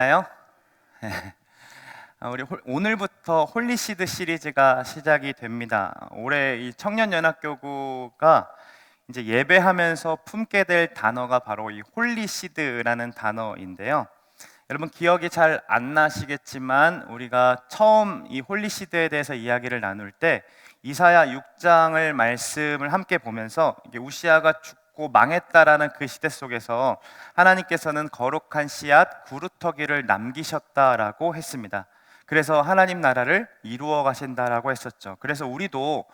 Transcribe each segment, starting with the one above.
나요? 오늘부터 홀리시드 시리즈가 시작이 됩니다. 올해 이 청년연합교구가 이제 예배하면서 품게 될 단어가 바로 이 홀리시드라는 단어인데요. 여러분 기억이 잘 안 나시겠지만 우리가 처음 이 홀리시드에 대해서 이야기를 나눌 때 이사야 6장을 말씀을 함께 보면서 이게 우시아가 죽고 망했다라는 그 시대 속에서 하나님께서는 거룩한 씨앗 구루터기를 남기셨다라고 했습니다. 그래서 하나님 나라를 이루어 가신다라고 했었죠. 그래서 우리도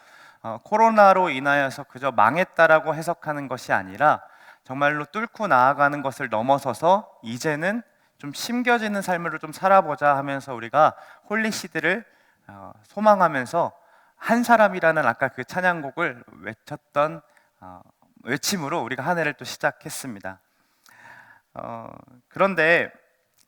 코로나로 인하여서 그저 망했다라고 해석하는 것이 아니라 정말로 뚫고 나아가는 것을 넘어서서 이제는 좀 심겨지는 삶을 좀 살아보자 하면서 우리가 홀리시드를 소망하면서 한 사람이라는 아까 그 찬양곡을 외쳤던 외침으로 우리가 한 해를 또 시작했습니다. 그런데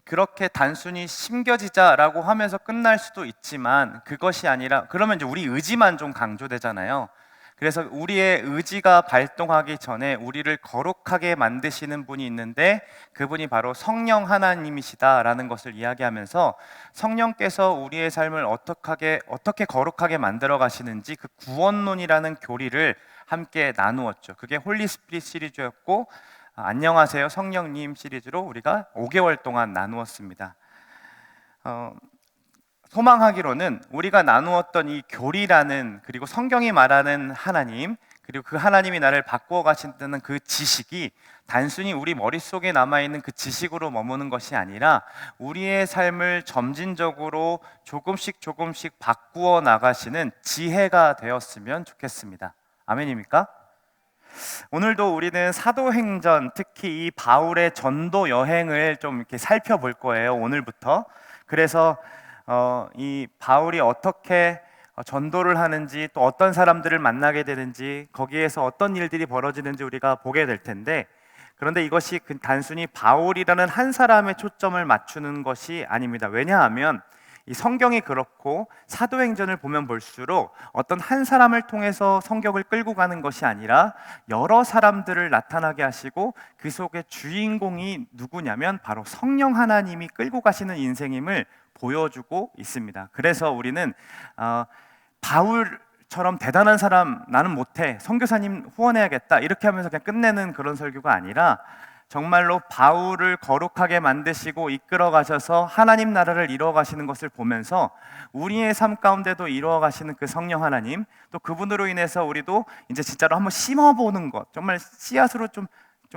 그렇게 단순히 심겨지자라고 하면서 끝날 수도 있지만 그것이 아니라 그러면 이제 우리 의지만 좀 강조되잖아요. 그래서 우리의 의지가 발동하기 전에 우리를 거룩하게 만드시는 분이 있는데 그분이 바로 성령 하나님이시다라는 것을 이야기하면서 성령께서 우리의 삶을 어떻게 거룩하게 만들어 가시는지 그 구원론이라는 교리를 함께 나누었죠. 그게 홀리 스피릿 시리즈였고 안녕하세요 성령님 시리즈로 우리가 5개월 동안 나누었습니다. 소망하기로는 우리가 나누었던 이 교리라는 그리고 성경이 말하는 하나님 그리고 그 하나님이 나를 바꾸어 가신다는 그 지식이 단순히 우리 머릿속에 남아있는 그 지식으로 머무는 것이 아니라 우리의 삶을 점진적으로 조금씩 바꾸어 나가시는 지혜가 되었으면 좋겠습니다. 아멘입니까? 오늘도 우리는 사도행전, 특히 이 바울의 전도 여행을 좀 이렇게 살펴볼 거예요. 오늘부터. 그래서 이 바울이 어떻게 전도를 하는지 또 어떤 사람들을 만나게 되는지 거기에서 어떤 일들이 벌어지는지 우리가 보게 될 텐데 그런데 이것이 단순히 바울이라는 한 사람의 초점을 맞추는 것이 아닙니다. 왜냐하면 이 성경이 그렇고 사도행전을 보면 볼수록 어떤 한 사람을 통해서 성경을 끌고 가는 것이 아니라 여러 사람들을 나타나게 하시고 그 속에 주인공이 누구냐면 바로 성령 하나님이 끌고 가시는 인생임을 보여주고 있습니다. 그래서 우리는 바울처럼 대단한 사람 나는 못해 선교사님 후원해야겠다 이렇게 하면서 그냥 끝내는 그런 설교가 아니라 정말로 바울을 거룩하게 만드시고 이끌어 가셔서 하나님 나라를 이루어 가시는 것을 보면서 우리의 삶 가운데도 이루어 가시는 그 성령 하나님 또 그분으로 인해서 우리도 이제 진짜로 한번 심어보는 것 정말 씨앗으로 좀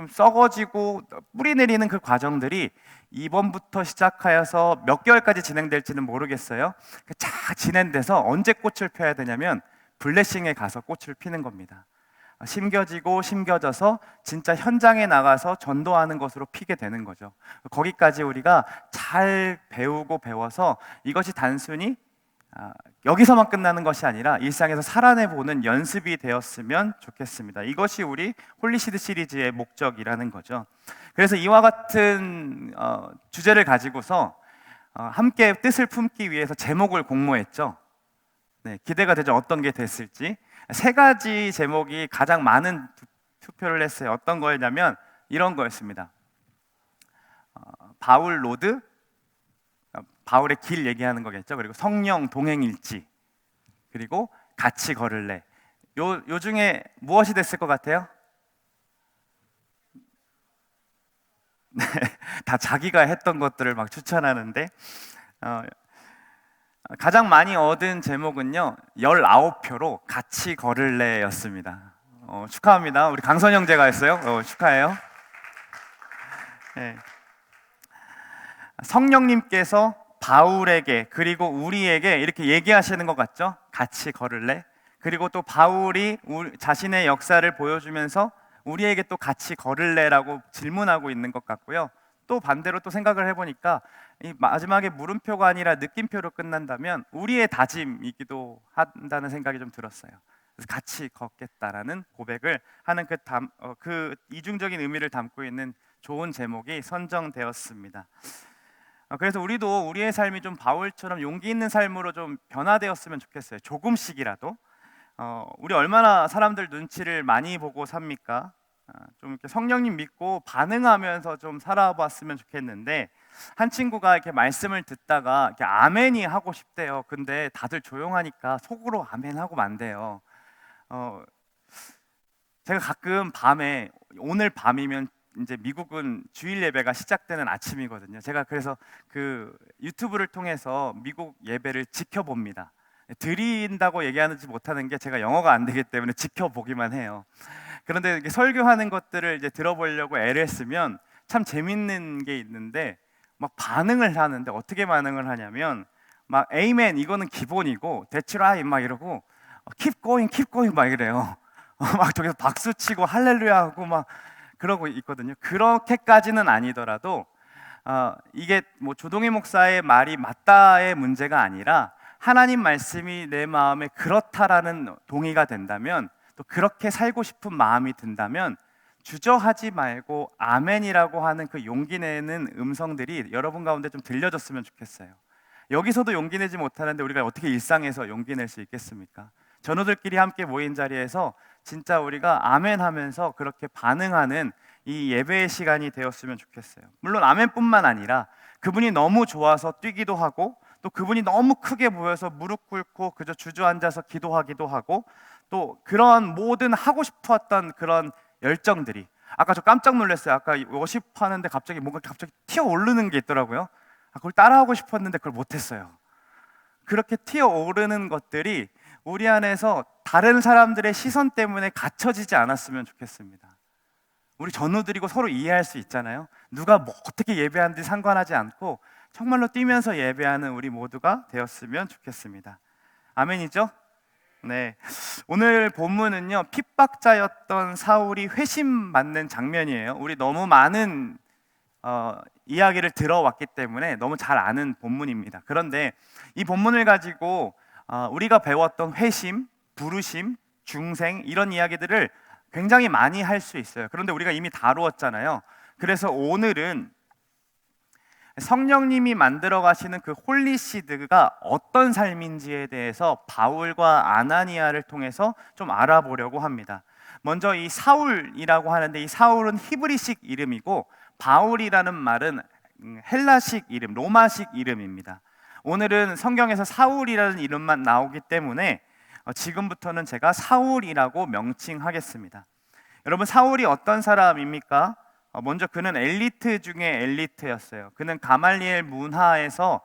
썩어지고 뿌리 내리는 그 과정들이 이번부터 시작하여서 몇 개월까지 진행될지는 모르겠어요. 쫙 진행돼서 언제 꽃을 펴야 되냐면 블레싱에 가서 꽃을 피는 겁니다. 심겨져서 진짜 현장에 나가서 전도하는 것으로 피게 되는 거죠. 거기까지 우리가 잘 배우고 배워서 이것이 단순히 여기서만 끝나는 것이 아니라 일상에서 살아내보는 연습이 되었으면 좋겠습니다. 이것이 우리 홀리시드 시리즈의 목적이라는 거죠. 그래서 이와 같은 주제를 가지고서 함께 뜻을 품기 위해서 제목을 공모했죠. 네, 기대가 되죠. 어떤 게 됐을지. 세 가지 제목이 가장 많은 투표를 했어요. 어떤 거였냐면 이런 거였습니다. 바울 로드, 바울의 길 얘기하는 거겠죠. 그리고 성령 동행일지, 그리고 같이 걸을래. 요 중에 무엇이 됐을 것 같아요? 네, 다 자기가 했던 것들을 막 추천하는데 가장 많이 얻은 제목은요 19표로 같이 걸을래였습니다. 축하합니다. 우리 강선 형제가 했어요. 축하해요. 네. 성령님께서 바울에게 그리고 우리에게 이렇게 얘기하시는 것 같죠? 같이 걸을래? 그리고 또 바울이 자신의 역사를 보여주면서 우리에게 또 같이 걸을래라고 질문하고 있는 것 같고요. 또 반대로 또 생각을 해보니까 이 마지막에 물음표가 아니라 느낌표로 끝난다면 우리의 다짐이기도 한다는 생각이 좀 들었어요. 그래서 같이 걷겠다라는 고백을 하는 그 이중적인 의미를 담고 있는 좋은 제목이 선정되었습니다. 그래서 우리도 우리의 삶이 좀 바울처럼 용기 있는 삶으로 좀 변화되었으면 좋겠어요. 조금씩이라도. 우리 얼마나 사람들 눈치를 많이 보고 삽니까? 좀 이렇게 성령님 믿고 반응하면서 좀 살아봤으면 좋겠는데 한 친구가 이렇게 말씀을 듣다가 이렇게 아멘이 하고 싶대요. 근데 다들 조용하니까 속으로 아멘 하고 만대요. 어, 제가 가끔 밤에, 오늘 밤이면 이제 미국은 주일 예배가 시작되는 아침이거든요. 제가 그래서 그 유튜브를 통해서 미국 예배를 지켜봅니다. 드린다고 얘기하지 못하는 게 제가 영어가 안 되기 때문에 지켜보기만 해요. 그런데 이렇게 설교하는 것들을 이제 들어보려고 애를 쓰면 참 재밌는 게 있는데, 막 반응을 하는데 어떻게 반응을 하냐면 막 에이멘 이거는 기본이고 That's right 막 이러고 keep going 막 이래요. 막 저기서 박수 치고 할렐루야 하고 막 그러고 있거든요. 그렇게까지는 아니더라도 이게 뭐 조동희 목사의 말이 맞다의 문제가 아니라 하나님 말씀이 내 마음에 그렇다라는 동의가 된다면, 또 그렇게 살고 싶은 마음이 든다면 주저하지 말고 아멘이라고 하는 그 용기 내는 음성들이 여러분 가운데 좀 들려졌으면 좋겠어요. 여기서도 용기 내지 못하는데 우리가 어떻게 일상에서 용기 낼 수 있겠습니까? 전우들끼리 함께 모인 자리에서 진짜 우리가 아멘 하면서 그렇게 반응하는 이 예배의 시간이 되었으면 좋겠어요. 물론 아멘뿐만 아니라 그분이 너무 좋아서 뛰기도 하고, 또 그분이 너무 크게 보여서 무릎 꿇고 그저 주저앉아서 기도하기도 하고, 또 그런 모든 하고 싶었던 그런 열정들이, 아까 저 깜짝 놀랐어요. 아까 워십 하는데 갑자기 뭔가 갑자기 튀어 오르는 게 있더라고요. 그걸 따라하고 싶었는데 그걸 못했어요. 그렇게 튀어 오르는 것들이 우리 안에서 다른 사람들의 시선 때문에 갇혀지지 않았으면 좋겠습니다. 우리 전우들이고 서로 이해할 수 있잖아요. 누가 뭐 어떻게 예배하는지 상관하지 않고 정말로 뛰면서 예배하는 우리 모두가 되었으면 좋겠습니다. 아멘이죠? 네. 오늘 본문은요, 핍박자였던 사울이 회심받는 장면이에요. 우리 너무 많은 이야기를 들어왔기 때문에 너무 잘 아는 본문입니다. 그런데 이 본문을 가지고 우리가 배웠던 회심, 부르심, 중생 이런 이야기들을 굉장히 많이 할 수 있어요. 그런데 우리가 이미 다루었잖아요. 그래서 오늘은 성령님이 만들어 가시는 그 홀리시드가 어떤 삶인지에 대해서 바울과 아나니아를 통해서 좀 알아보려고 합니다. 먼저 이 사울이라고 하는데, 이 사울은 히브리식 이름이고 바울이라는 말은 헬라식 이름, 로마식 이름입니다. 오늘은 성경에서 사울이라는 이름만 나오기 때문에 지금부터는 제가 사울이라고 명칭하겠습니다. 여러분, 사울이 어떤 사람입니까? 먼저 그는 엘리트 중에 엘리트였어요. 그는 가말리엘 문하에서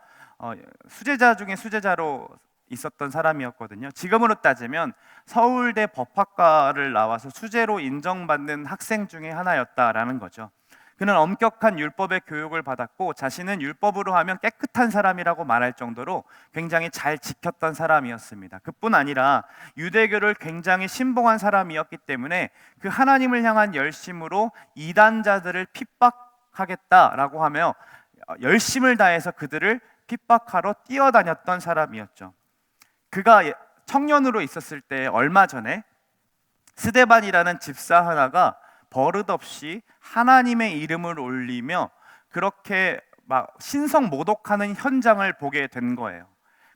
수제자 중에 수제자로 있었던 사람이었거든요. 지금으로 따지면 서울대 법학과를 나와서 수재로 인정받는 학생 중에 하나였다라는 거죠. 그는 엄격한 율법의 교육을 받았고 자신은 율법으로 하면 깨끗한 사람이라고 말할 정도로 굉장히 잘 지켰던 사람이었습니다. 그뿐 아니라 유대교를 굉장히 신봉한 사람이었기 때문에 그 하나님을 향한 열심으로 이단자들을 핍박하겠다라고 하며 열심을 다해서 그들을 핍박하러 뛰어다녔던 사람이었죠. 그가 청년으로 있었을 때 얼마 전에 스데반이라는 집사 하나가 버릇없이 하나님의 이름을 올리며 그렇게 막 신성 모독하는 현장을 보게 된 거예요.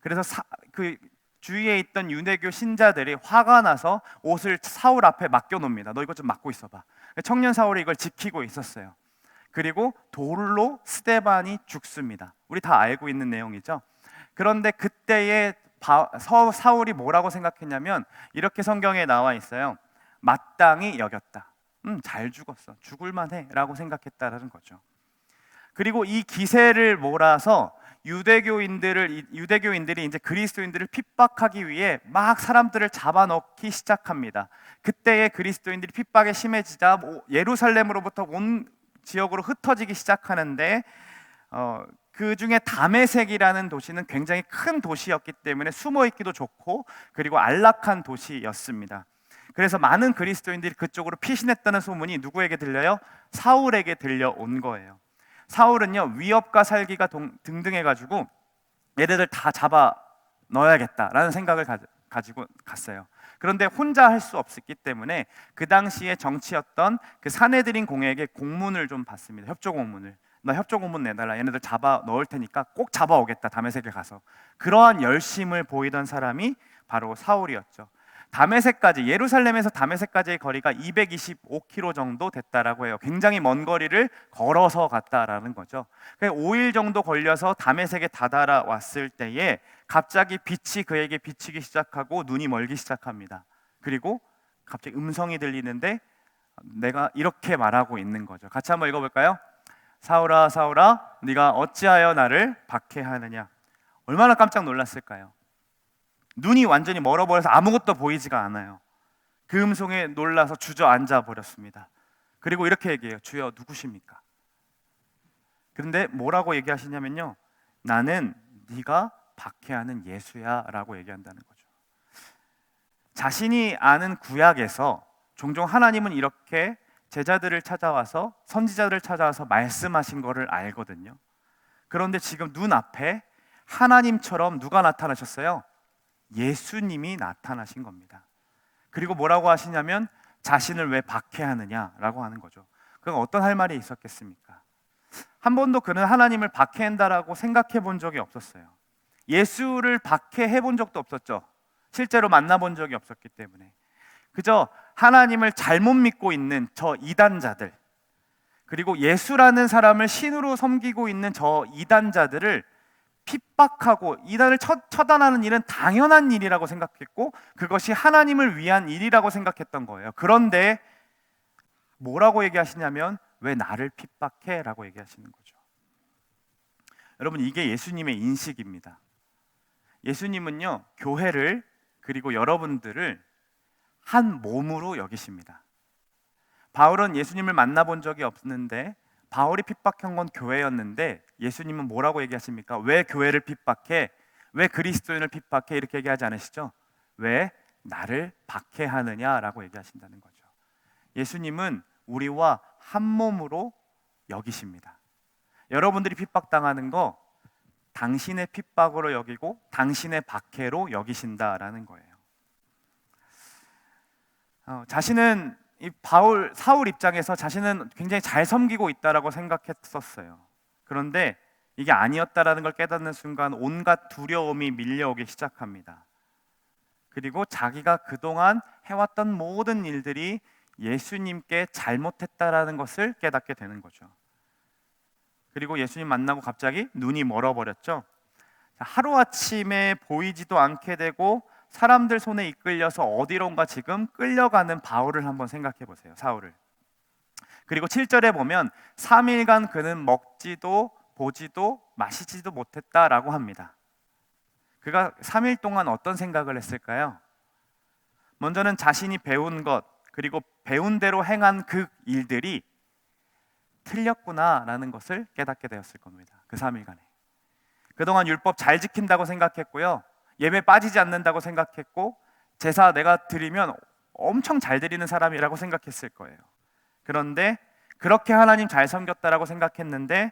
그래서 그 주위에 있던 유대교 신자들이 화가 나서 옷을 사울 앞에 맡겨 놓습니다. 너 이것 좀 맡고 있어봐. 청년 사울이 이걸 지키고 있었어요. 그리고 돌로 스데반이 죽습니다. 우리 다 알고 있는 내용이죠. 그런데 그때의 사울이 뭐라고 생각했냐면 이렇게 성경에 나와 있어요. 마땅히 여겼다. 잘 죽었어. 죽을만해 라고 생각했다라는 거죠. 그리고 이 기세를 몰아서 유대교인들이 이제 그리스도인들을 핍박하기 위해 막 사람들을 잡아넣기 시작합니다. 그때의 그리스도인들이 핍박에 심해지자 예루살렘으로부터 온 지역으로 흩어지기 시작하는데 그 중에 다메섹이라는 도시는 굉장히 큰 도시였기 때문에 숨어있기도 좋고 그리고 안락한 도시였습니다. 그래서 많은 그리스도인들이 그쪽으로 피신했다는 소문이 누구에게 들려요? 사울에게 들려온 거예요. 사울은요, 위협과 살기가 등등해가지고 얘네들 다 잡아 넣어야겠다라는 생각을 가지고 갔어요. 그런데 혼자 할 수 없었기 때문에 그 당시에 정치였던 그 사내들인 공에게 공문을 좀 받습니다. 협조 공문을. 너 협조 공문 내달라. 얘네들 잡아 넣을 테니까 꼭 잡아오겠다. 다메섹에 가서. 그러한 열심을 보이던 사람이 바로 사울이었죠. 다메섹까지, 예루살렘에서 다메섹까지의 거리가 225km 정도 됐다라고 해요. 굉장히 먼 거리를 걸어서 갔다라는 거죠. 5일 정도 걸려서 다메섹에 다다라왔을 때에 갑자기 빛이 그에게 비치기 시작하고 눈이 멀기 시작합니다. 그리고 갑자기 음성이 들리는데 내가 이렇게 말하고 있는 거죠. 같이 한번 읽어볼까요? 사울아 사울아 네가 어찌하여 나를 박해하느냐. 얼마나 깜짝 놀랐을까요? 눈이 완전히 멀어버려서 아무것도 보이지가 않아요. 그 음성에 놀라서 주저앉아 버렸습니다. 그리고 이렇게 얘기해요. 주여 누구십니까? 그런데 뭐라고 얘기하시냐면요, 나는 네가 박해하는 예수야 라고 얘기한다는 거죠. 자신이 아는 구약에서 종종 하나님은 이렇게 제자들을 찾아와서, 선지자들을 찾아와서 말씀하신 거를 알거든요. 그런데 지금 눈앞에 하나님처럼 누가 나타나셨어요? 예수님이 나타나신 겁니다. 그리고 뭐라고 하시냐면 자신을 왜 박해하느냐라고 하는 거죠. 그건 어떤 할 말이 있었겠습니까? 한 번도 그는 하나님을 박해한다라고 생각해 본 적이 없었어요. 예수를 박해해 본 적도 없었죠. 실제로 만나본 적이 없었기 때문에. 그저 하나님을 잘못 믿고 있는 저 이단자들, 그리고 예수라는 사람을 신으로 섬기고 있는 저 이단자들을 핍박하고 이단을 처단하는 일은 당연한 일이라고 생각했고 그것이 하나님을 위한 일이라고 생각했던 거예요. 그런데 뭐라고 얘기하시냐면 왜 나를 핍박해? 라고 얘기하시는 거죠. 여러분, 이게 예수님의 인식입니다. 예수님은요, 교회를 그리고 여러분들을 한 몸으로 여기십니다. 바울은 예수님을 만나본 적이 없는데 바울이 핍박한 건 교회였는데 예수님은 뭐라고 얘기하십니까? 왜 교회를 핍박해? 왜 그리스도인을 핍박해? 이렇게 얘기하지 않으시죠? 왜 나를 박해하느냐라고 얘기하신다는 거죠. 예수님은 우리와 한 몸으로 여기십니다. 여러분들이 핍박당하는 거 당신의 핍박으로 여기고 당신의 박해로 여기신다라는 거예요. 자신은 사울 입장에서 자신은 굉장히 잘 섬기고 있다라고 생각했었어요. 그런데 이게 아니었다라는 걸 깨닫는 순간 온갖 두려움이 밀려오기 시작합니다. 그리고 자기가 그동안 해왔던 모든 일들이 예수님께 잘못했다라는 것을 깨닫게 되는 거죠. 그리고 예수님 만나고 갑자기 눈이 멀어버렸죠. 하루아침에 보이지도 않게 되고 사람들 손에 이끌려서 어디론가 지금 끌려가는 바울을 한번 생각해 보세요. 사울을. 그리고 7절에 보면 3일간 그는 먹지도 보지도 마시지도 못했다라고 합니다. 그가 3일 동안 어떤 생각을 했을까요? 먼저는 자신이 배운 것, 그리고 배운 대로 행한 그 일들이 틀렸구나라는 것을 깨닫게 되었을 겁니다. 그 3일간에. 그동안 율법 잘 지킨다고 생각했고요, 예배 빠지지 않는다고 생각했고, 제사 내가 드리면 엄청 잘 드리는 사람이라고 생각했을 거예요. 그런데 그렇게 하나님 잘 섬겼다라고 생각했는데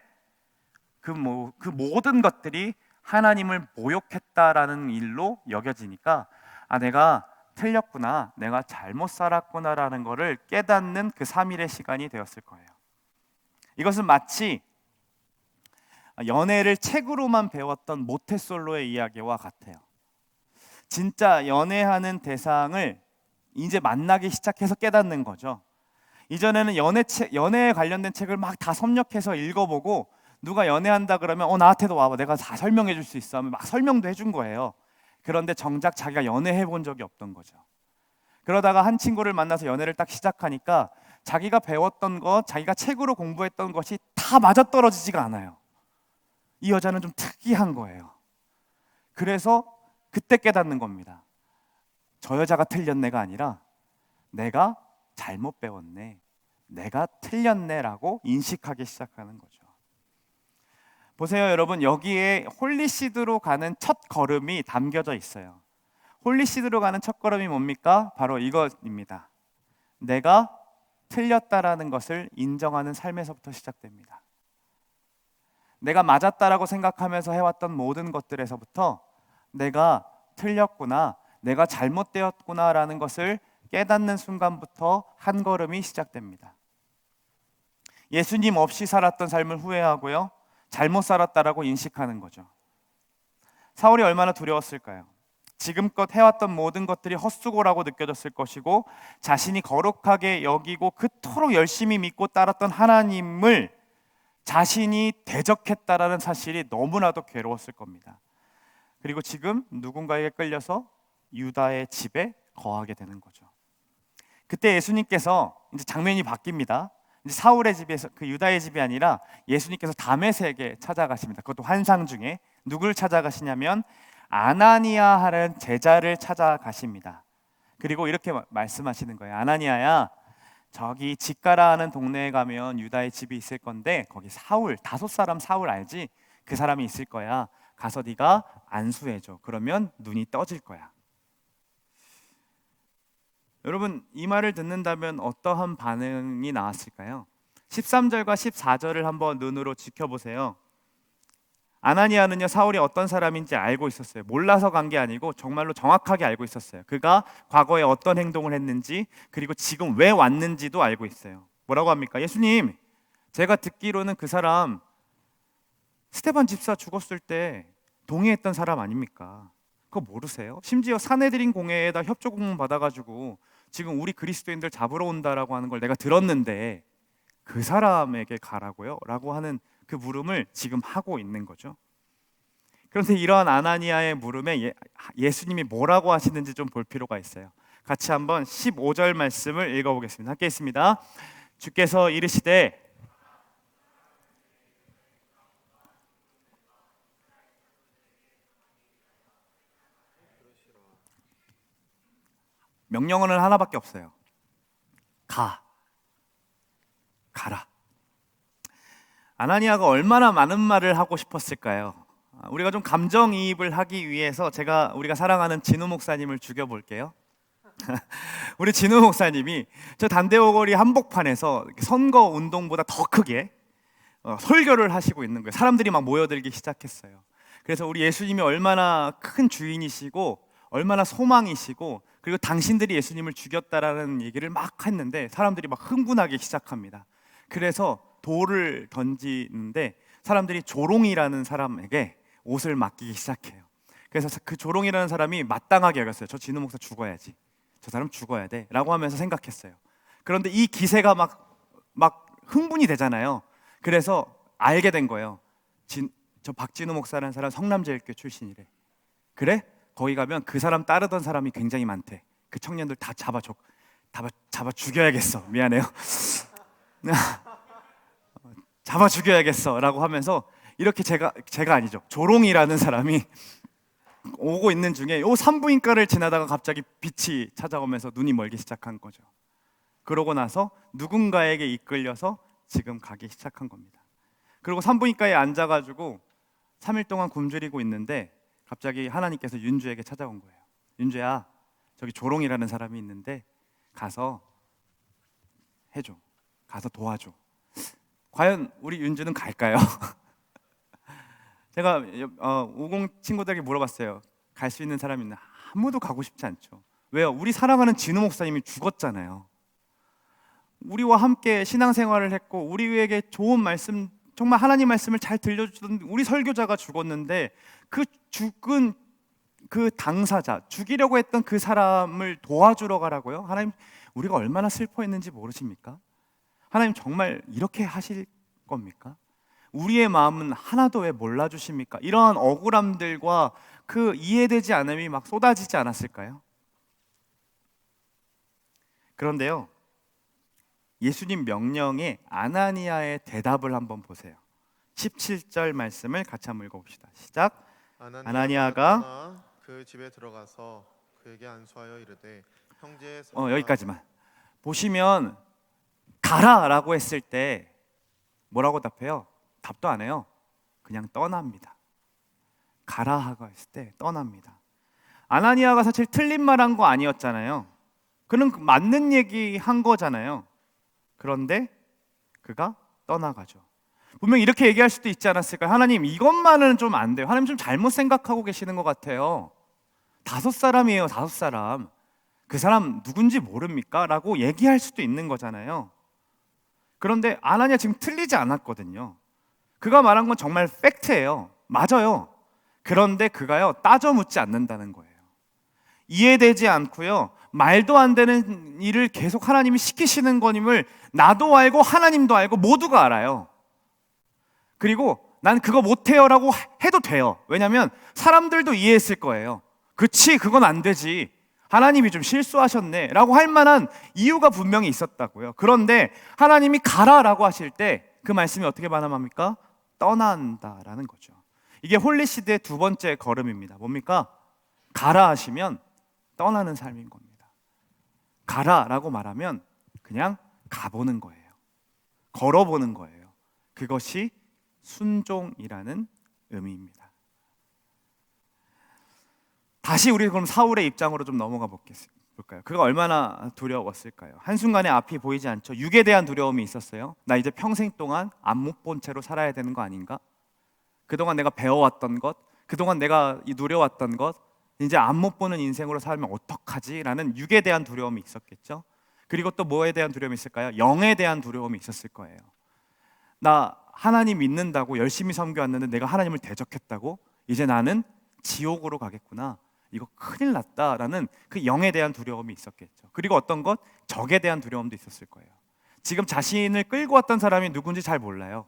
그 모든 것들이 하나님을 모욕했다라는 일로 여겨지니까 내가 틀렸구나, 내가 잘못 살았구나라는 것을 깨닫는 그 3일의 시간이 되었을 거예요. 이것은 마치 연애를 책으로만 배웠던 모태솔로의 이야기와 같아요. 진짜 연애하는 대상을 이제 만나기 시작해서 깨닫는 거죠. 이전에는 연애에 관련된 책을 막 다 섭렵해서 읽어보고 누가 연애한다 그러면 나한테도 와봐, 내가 다 설명해 줄 수 있어 하면 막 설명도 해준 거예요. 그런데 정작 자기가 연애해 본 적이 없던 거죠. 그러다가 한 친구를 만나서 연애를 딱 시작하니까 자기가 배웠던 것, 자기가 책으로 공부했던 것이 다 맞아떨어지지가 않아요. 이 여자는 좀 특이한 거예요. 그래서 그때 깨닫는 겁니다. 저 여자가 틀렸네가 아니라 내가 잘못 배웠네, 내가 틀렸네라고 인식하기 시작하는 거죠. 보세요 여러분, 여기에 홀리시드로 가는 첫 걸음이 담겨져 있어요. 홀리시드로 가는 첫 걸음이 뭡니까? 바로 이것입니다. 내가 틀렸다라는 것을 인정하는 삶에서부터 시작됩니다. 내가 맞았다라고 생각하면서 해왔던 모든 것들에서부터 내가 틀렸구나, 내가 잘못되었구나라는 것을 깨닫는 순간부터 한 걸음이 시작됩니다. 예수님 없이 살았던 삶을 후회하고요, 잘못 살았다라고 인식하는 거죠. 사울이 얼마나 두려웠을까요? 지금껏 해왔던 모든 것들이 헛수고라고 느껴졌을 것이고 자신이 거룩하게 여기고 그토록 열심히 믿고 따랐던 하나님을 자신이 대적했다라는 사실이 너무나도 괴로웠을 겁니다. 그리고 지금 누군가에게 끌려서 유다의 집에 거하게 되는 거죠. 그때 예수님께서 이제 장면이 바뀝니다. 이제 사울의 집에서, 그 유다의 집이 아니라 예수님께서 다메섹에 찾아가십니다. 그것도 환상 중에. 누굴 찾아가시냐면 아나니아 하는 제자를 찾아가십니다. 그리고 이렇게 말씀하시는 거예요. 아나니아야, 저기 직가라 하는 동네에 가면 유다의 집이 있을 건데 거기 사울, 5사람 사울 알지? 그 사람이 있을 거야. 가서 네가 안수해줘. 그러면 눈이 떠질 거야. 여러분, 이 말을 듣는다면 어떠한 반응이 나왔을까요? 13절과 14절을 한번 눈으로 지켜보세요. 아나니아는요, 사울이 어떤 사람인지 알고 있었어요. 몰라서 간 게 아니고 정말로 정확하게 알고 있었어요. 그가 과거에 어떤 행동을 했는지, 그리고 지금 왜 왔는지도 알고 있어요. 뭐라고 합니까? 예수님, 제가 듣기로는 그 사람 스데반 집사 죽었을 때 동의했던 사람 아닙니까? 그거 모르세요? 심지어 사내들인 공회에다 협조 공문 받아가지고 지금 우리 그리스도인들 잡으러 온다라고 하는 걸 내가 들었는데 그 사람에게 가라고요? 라고 하는 그 물음을 지금 하고 있는 거죠. 그런데 이러한 아나니아의 물음에 예수님이 뭐라고 하시는지 좀 볼 필요가 있어요. 같이 한번 15절 말씀을 읽어보겠습니다. 함께 있습니다. 주께서 이르시되 명령어는 하나밖에 없어요. 가라. 아나니아가 얼마나 많은 말을 하고 싶었을까요? 우리가 좀 감정이입을 하기 위해서 우리가 사랑하는 진우 목사님을 죽여볼게요. 우리 진우 목사님이 저 단대오거리 한복판에서 선거 운동보다 더 크게 설교를 하시고 있는 거예요. 사람들이 막 모여들기 시작했어요. 그래서 우리 예수님이 얼마나 큰 주인이시고 얼마나 소망이시고, 그리고 당신들이 예수님을 죽였다라는 얘기를 막 했는데 사람들이 막 흥분하기 시작합니다. 그래서 돌을 던지는데 사람들이 조롱이라는 사람에게 옷을 맡기기 시작해요. 그래서 그 조롱이라는 사람이 마땅하게 여겼어요. 저 진우 목사 죽어야지, 저 사람 죽어야 돼 라고 하면서 생각했어요. 그런데 이 기세가 막 흥분이 되잖아요. 그래서 알게 된 거예요. 저 박진우 목사라는 사람 성남제일교회 출신이래. 그래? 거기 가면 그 사람 따르던 사람이 굉장히 많대. 그 청년들 다 잡아 죽여야겠어. 미안해요. 잡아 죽여야겠어 라고 하면서 이렇게 제가 아니죠, 조롱이라는 사람이 오고 있는 중에 요 산부인과를 지나다가 갑자기 빛이 찾아오면서 눈이 멀기 시작한 거죠. 그러고 나서 누군가에게 이끌려서 지금 가기 시작한 겁니다. 그리고 산부인과에 앉아가지고 3일 동안 굶주리고 있는데 갑자기 하나님께서 윤주에게 찾아온 거예요. 윤주야, 저기 조롱이라는 사람이 있는데 가서 해줘, 가서 도와줘. 과연 우리 윤주는 갈까요? 제가 50 친구들에게 물어봤어요. 갈 수 있는 사람이 있나? 아무도 가고 싶지 않죠. 왜요? 우리 사랑하는 진우 목사님이 죽었잖아요. 우리와 함께 신앙생활을 했고 우리에게 좋은 말씀, 정말 하나님 말씀을 잘 들려주던 우리 설교자가 죽었는데 그 죽은 그 당사자, 죽이려고 했던 그 사람을 도와주러 가라고요? 하나님, 우리가 얼마나 슬퍼했는지 모르십니까? 하나님 정말 이렇게 하실 겁니까? 우리의 마음은 하나도 왜 몰라주십니까? 이러한 억울함들과 그 이해되지 않음이 막 쏟아지지 않았을까요? 그런데요, 예수님 명령에 아나니아의 대답을 한번 보세요. 17절 말씀을 같이 한번 읽어봅시다. 시작. 아나니아가 그 집에 들어가서 그에게 안수하여 이르되 형제의 여기까지만 보시면 가라라고 했을 때 뭐라고 답해요? 답도 안 해요. 그냥 떠납니다. 가라 하고 했을 때 떠납니다. 아나니아가 사실 틀린 말 한 거 아니었잖아요. 그는 맞는 얘기 한 거잖아요. 그런데 그가 떠나가죠. 분명 이렇게 얘기할 수도 있지 않았을까요? 하나님, 이것만은 좀 안 돼요. 하나님 좀 잘못 생각하고 계시는 것 같아요. 5사람이에요, 5사람. 그 사람 누군지 모릅니까? 라고 얘기할 수도 있는 거잖아요. 그런데 아나니아 지금 틀리지 않았거든요. 그가 말한 건 정말 팩트예요. 맞아요. 그런데 그가요, 따져 묻지 않는다는 거예요. 이해되지 않고요. 말도 안 되는 일을 계속 하나님이 시키시는 거임을 나도 알고 하나님도 알고 모두가 알아요. 그리고 난 그거 못해요라고 해도 돼요. 왜냐하면 사람들도 이해했을 거예요. 그치, 그건 안 되지. 하나님이 좀 실수하셨네 라고 할 만한 이유가 분명히 있었다고요. 그런데 하나님이 가라라고 하실 때 그 말씀이 어떻게 반함합니까? 떠난다라는 거죠. 이게 홀리시드의 두 번째 걸음입니다. 뭡니까? 가라 하시면 떠나는 삶인 겁니다. 가라라고 말하면 그냥 가보는 거예요. 걸어보는 거예요. 그것이 순종이라는 의미입니다. 다시 우리 그럼 사울의 입장으로 좀 넘어가 볼까요? 그가 얼마나 두려웠을까요? 한순간에 앞이 보이지 않죠. 육에 대한 두려움이 있었어요. 나 이제 평생 동안 안 못 본 채로 살아야 되는 거 아닌가? 그동안 내가 배워왔던 것, 그동안 내가 누려왔던 것, 이제 안 못 보는 인생으로 살면 어떡하지? 라는 육에 대한 두려움이 있었겠죠. 그리고 또 뭐에 대한 두려움이 있을까요? 영에 대한 두려움이 있었을 거예요. 나 하나님 믿는다고 열심히 섬겨왔는데 내가 하나님을 대적했다고? 이제 나는 지옥으로 가겠구나. 이거 큰일 났다라는 그 영에 대한 두려움이 있었겠죠. 그리고 어떤 것? 적에 대한 두려움도 있었을 거예요. 지금 자신을 끌고 왔던 사람이 누군지 잘 몰라요.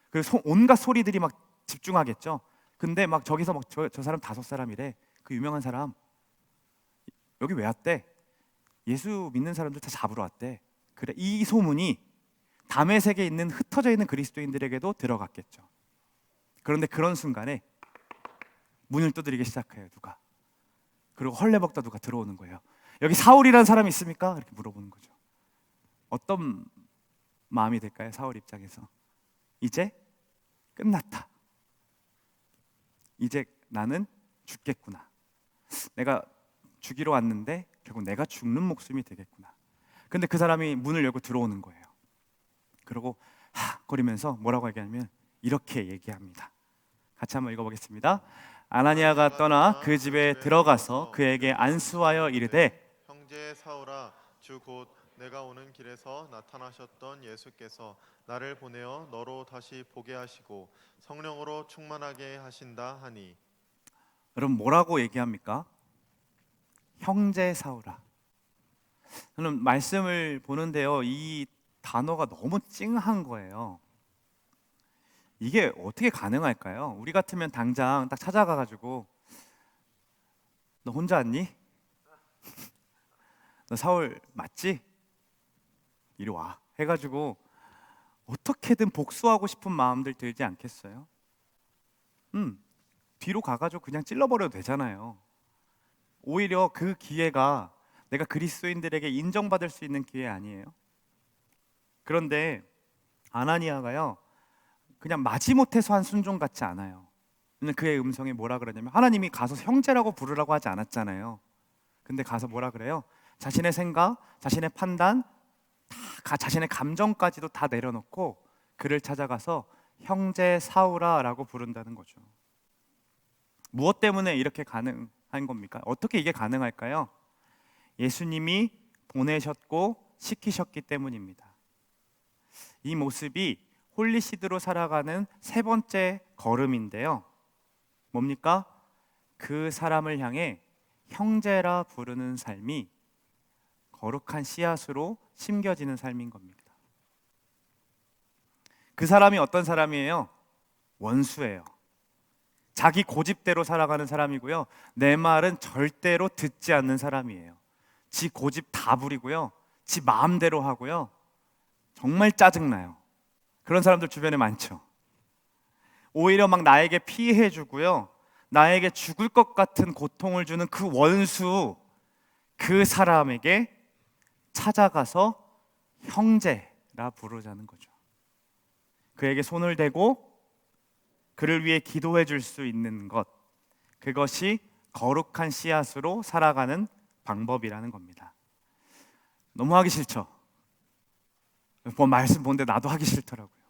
그래서 온갖 소리들이 막 집중하겠죠. 근데 막 저기서 막 저 사람 5사람이래. 그 유명한 사람 여기 왜 왔대? 예수 믿는 사람들 다 잡으러 왔대. 그래, 이 소문이 다메섹에 있는 흩어져 있는 그리스도인들에게도 들어갔겠죠. 그런데 그런 순간에 문을 두드리기 시작해요. 누가? 그리고 헐레벌떡 누가 들어오는 거예요. 여기 사울이라는 사람이 있습니까? 이렇게 물어보는 거죠. 어떤 마음이 될까요? 사울 입장에서 이제 끝났다. 이제 나는 죽겠구나. 내가 죽이러 왔는데 결국 내가 죽는 목숨이 되겠구나. 근데 그 사람이 문을 열고 들어오는 거예요. 그리고 거리면서 뭐라고 얘기하냐면 이렇게 얘기합니다. 같이 한번 읽어보겠습니다. 아나니아가 떠나 그 집에 들어가서 그에게 안수하여 이르되 형제 사울아, 주 곧 내가 오는 길에서 나타나셨던 예수께서 나를 보내어 너로 다시 보게 하시고 성령으로 충만하게 하신다 하니. 여러분 뭐라고 얘기합니까? 형제 사울아. 저는 말씀을 보는데요, 이 단어가 너무 찡한 거예요. 이게 어떻게 가능할까요? 우리 같으면 당장 딱 찾아가가지고 너 혼자 왔니? 너 사울 맞지? 이리 와 해가지고 어떻게든 복수하고 싶은 마음들 들지 않겠어요? 뒤로 가가지고 그냥 찔러버려도 되잖아요. 오히려 그 기회가 내가 그리스도인들에게 인정받을 수 있는 기회 아니에요? 그런데 아나니아가요 그냥 마지못해서 한 순종 같지 않아요. 그의 음성이 뭐라 그러냐면 하나님이 가서 형제라고 부르라고 하지 않았잖아요. 근데 가서 뭐라 그래요? 자신의 생각, 자신의 판단, 자신의 감정까지도 다 내려놓고 그를 찾아가서 형제 사울아라고 부른다는 거죠. 무엇 때문에 이렇게 가능한 겁니까? 어떻게 이게 가능할까요? 예수님이 보내셨고 시키셨기 때문입니다. 이 모습이 홀리시드로 살아가는 세 번째 걸음인데요. 뭡니까? 그 사람을 향해 형제라 부르는 삶이 거룩한 씨앗으로 심겨지는 삶인 겁니다. 그 사람이 어떤 사람이에요? 원수예요. 자기 고집대로 살아가는 사람이고요. 내 말은 절대로 듣지 않는 사람이에요. 지 고집 다 부리고요. 지 마음대로 하고요. 정말 짜증나요. 그런 사람들 주변에 많죠. 오히려 막 나에게 피해주고요. 나에게 죽을 것 같은 고통을 주는 그 원수, 그 사람에게 찾아가서 형제라 부르자는 거죠. 그에게 손을 대고 그를 위해 기도해 줄 수 있는 것, 그것이 거룩한 씨앗으로 살아가는 방법이라는 겁니다. 너무 하기 싫죠? 말씀 보는데 나도 하기 싫더라고요.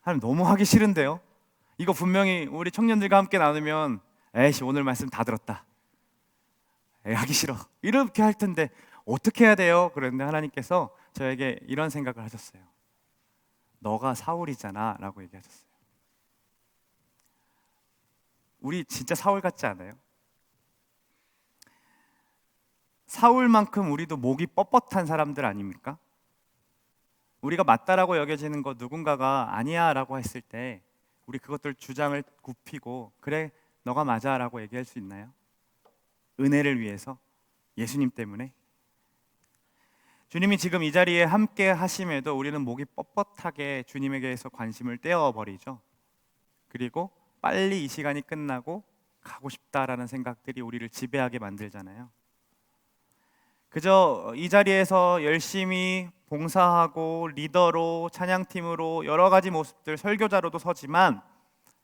하나님 너무 하기 싫은데요? 이거 분명히 우리 청년들과 함께 나누면 에이씨 오늘 말씀 다 들었다. 하기 싫어. 이렇게 할 텐데 어떻게 해야 돼요? 그런데 하나님께서 저에게 이런 생각을 하셨어요. 너가 사울이잖아 라고 얘기하셨어요. 우리 진짜 사울 같지 않아요? 사울만큼 우리도 목이 뻣뻣한 사람들 아닙니까? 우리가 맞다라고 여겨지는 것 누군가가 아니야 라고 했을 때 우리 그것들 주장을 굽히고 그래 너가 맞아 라고 얘기할 수 있나요? 은혜를 위해서, 예수님 때문에. 주님이 지금 이 자리에 함께 하심에도 우리는 목이 뻣뻣하게 주님에게서 관심을 떼어버리죠. 그리고 빨리 이 시간이 끝나고 가고 싶다라는 생각들이 우리를 지배하게 만들잖아요. 그저 이 자리에서 열심히 봉사하고 리더로, 찬양팀으로 여러 가지 모습들, 설교자로도 서지만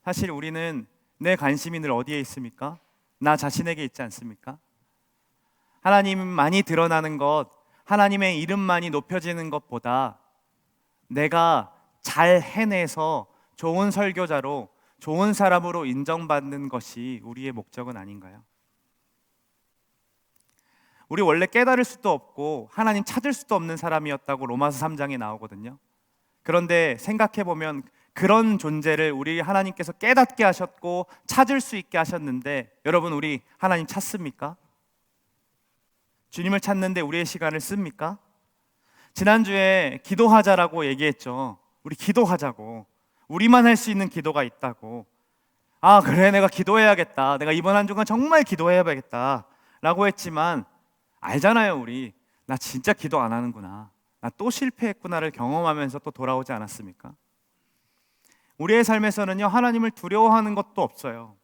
사실 우리는 내 관심이 늘 어디에 있습니까? 나 자신에게 있지 않습니까? 하나님만이 드러나는 것, 하나님의 이름만이 높여지는 것보다 내가 잘 해내서 좋은 설교자로, 좋은 사람으로 인정받는 것이 우리의 목적은 아닌가요? 우리 원래 깨달을 수도 없고 하나님 찾을 수도 없는 사람이었다고 로마서 3장에 나오거든요. 그런데 생각해보면 그런 존재를 우리 하나님께서 깨닫게 하셨고 찾을 수 있게 하셨는데 여러분, 우리 하나님 찾습니까? 주님을 찾는데 우리의 시간을 씁니까? 지난주에 기도하자라고 얘기했죠. 우리 기도하자고. 우리만 할 수 있는 기도가 있다고. 아, 그래, 내가 기도해야겠다. 내가 이번 한 주간 정말 기도해야겠다 라고 했지만 알잖아요. 우리 나 진짜 기도 안 하는구나, 나 또 실패했구나를 경험하면서 또 돌아오지 않았습니까? 우리의 삶에서는요, 하나님을 두려워하는 것도 없어요.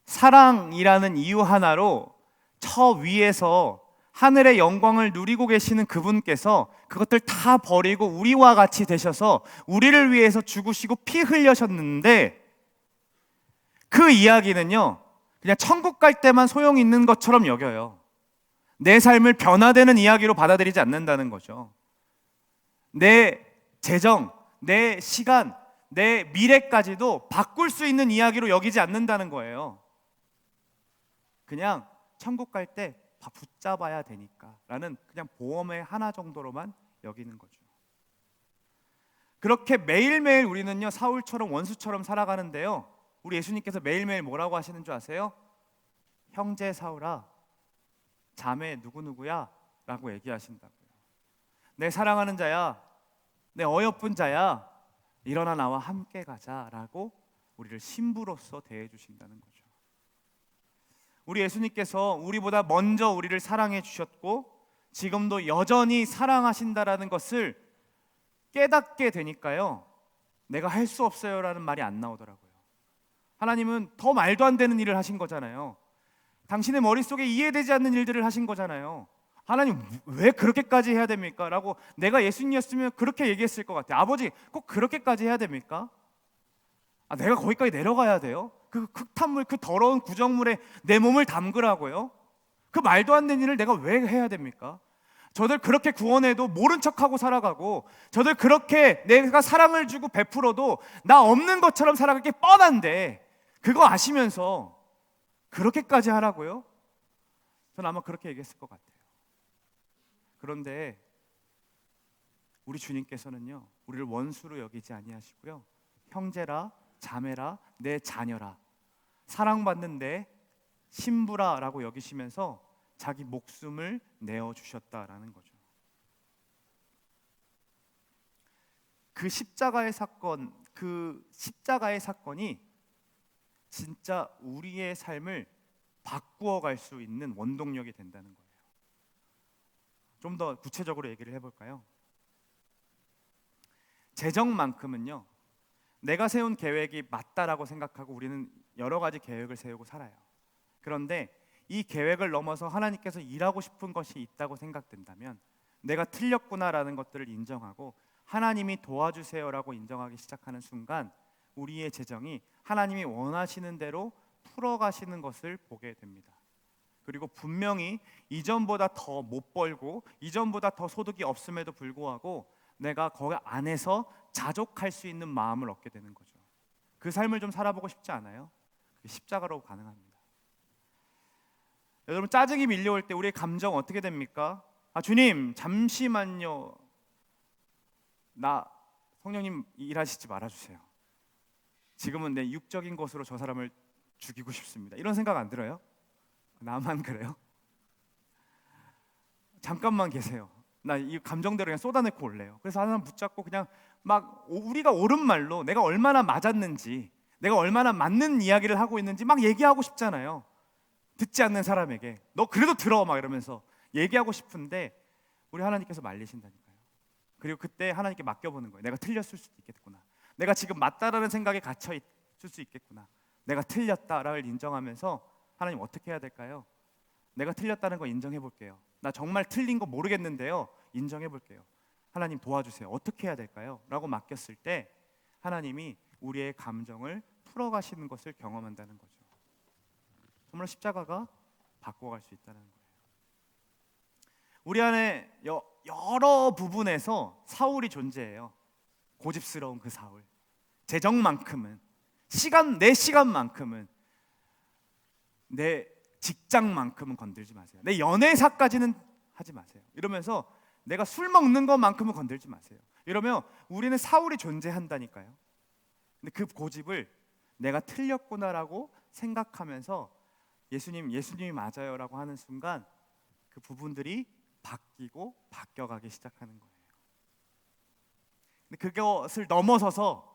사랑이라는 이유 하나로 저 위에서 하늘의 영광을 누리고 계시는 그분께서 그것들 다 버리고 우리와 같이 되셔서 우리를 위해서 죽으시고 피 흘려셨는데, 그 이야기는요 그냥 천국 갈 때만 소용 있는 것처럼 여겨요. 내 삶을 변화되는 이야기로 받아들이지 않는다는 거죠. 내 재정, 내 시간, 내 미래까지도 바꿀 수 있는 이야기로 여기지 않는다는 거예요. 그냥 천국 갈 때 붙잡아야 되니까 라는 그냥 보험의 하나 정도로만 여기는 거죠. 그렇게 매일매일 우리는요 사울처럼 원수처럼 살아가는데요, 우리 예수님께서 매일매일 뭐라고 하시는 줄 아세요? 형제 사울아, 자매 누구누구야 라고 얘기하신다고요. 내 사랑하는 자야, 내 어여쁜 자야, 일어나 나와 함께 가자 라고 우리를 신부로서 대해 주신다는 거죠. 우리 예수님께서 우리보다 먼저 우리를 사랑해 주셨고 지금도 여전히 사랑하신다라는 것을 깨닫게 되니까요, 내가 할 수 없어요 라는 말이 안 나오더라고요. 하나님은 더 말도 안 되는 일을 하신 거잖아요. 당신의 머릿속에 이해되지 않는 일들을 하신 거잖아요. 하나님 왜 그렇게까지 해야 됩니까? 라고 내가 예수님이었으면 그렇게 얘기했을 것 같아요. 아버지 꼭 그렇게까지 해야 됩니까? 아, 내가 거기까지 내려가야 돼요? 그 흙탕물, 그 더러운 구정물에 내 몸을 담그라고요? 그 말도 안 되는 일을 내가 왜 해야 됩니까? 저들 그렇게 구원해도 모른 척하고 살아가고, 저들 그렇게 내가 사랑을 주고 베풀어도 나 없는 것처럼 살아갈 게 뻔한데 그거 아시면서 그렇게까지 하라고요? 저는 아마 그렇게 얘기했을 것 같아요. 그런데 우리 주님께서는요 우리를 원수로 여기지 아니하시고요, 형제라, 자매라, 내 자녀라, 사랑받는 내 신부라 라고 여기시면서 자기 목숨을 내어주셨다라는 거죠. 그 십자가의 사건이 진짜 우리의 삶을 바꾸어 갈 수 있는 원동력이 된다는 거예요. 좀 더 구체적으로 얘기를 해볼까요? 재정만큼은요, 내가 세운 계획이 맞다라고 생각하고 우리는 여러 가지 계획을 세우고 살아요. 그런데 이 계획을 넘어서 하나님께서 일하고 싶은 것이 있다고 생각된다면 내가 틀렸구나라는 것들을 인정하고 하나님이 도와주세요라고 인정하기 시작하는 순간 우리의 재정이 하나님이 원하시는 대로 풀어가시는 것을 보게 됩니다. 그리고 분명히 이전보다 더 못 벌고 이전보다 더 소득이 없음에도 불구하고 내가 거기 안에서 자족할 수 있는 마음을 얻게 되는 거죠. 그 삶을 좀 살아보고 싶지 않아요? 그게 십자가로 가능합니다. 여러분, 짜증이 밀려올 때 우리의 감정 어떻게 됩니까? 아, 주님 잠시만요, 나 성령님 일하시지 말아주세요. 지금은 내 육적인 것으로 저 사람을 죽이고 싶습니다. 이런 생각 안 들어요? 나만 그래요? 잠깐만 계세요. 나 이 감정대로 그냥 쏟아내고 올래요. 그래서 하나님 붙잡고 그냥 막 우리가 옳은 말로 내가 얼마나 맞았는지, 내가 얼마나 맞는 이야기를 하고 있는지 막 얘기하고 싶잖아요. 듣지 않는 사람에게 너 그래도 들어 막 이러면서 얘기하고 싶은데 우리 하나님께서 말리신다니까요. 그리고 그때 하나님께 맡겨보는 거예요. 내가 틀렸을 수도 있겠구나. 내가 지금 맞다라는 생각에 갇혀 있을 수 있겠구나. 내가 틀렸다를 인정하면서 하나님 어떻게 해야 될까요? 내가 틀렸다는 거 인정해 볼게요. 나 정말 틀린 거 모르겠는데요. 인정해 볼게요. 하나님 도와주세요. 어떻게 해야 될까요? 라고 맡겼을 때 하나님이 우리의 감정을 풀어가시는 것을 경험한다는 거죠. 정말 십자가가 바꿔갈 수 있다는 거예요. 우리 안에 여러 부분에서 사울이 존재해요. 고집스러운 그 사울. 재정만큼은, 내 시간만큼은, 내 직장만큼은 건들지 마세요. 내 연애사까지는 하지 마세요. 이러면서 내가 술 먹는 것만큼은 건들지 마세요. 이러면 우리는 사울이 존재한다니까요. 근데 그 고집을 내가 틀렸구나라고 생각하면서 예수님이 맞아요라고 하는 순간 그 부분들이 바뀌고 바뀌어가기 시작하는 거예요. 근데 그것을 넘어서서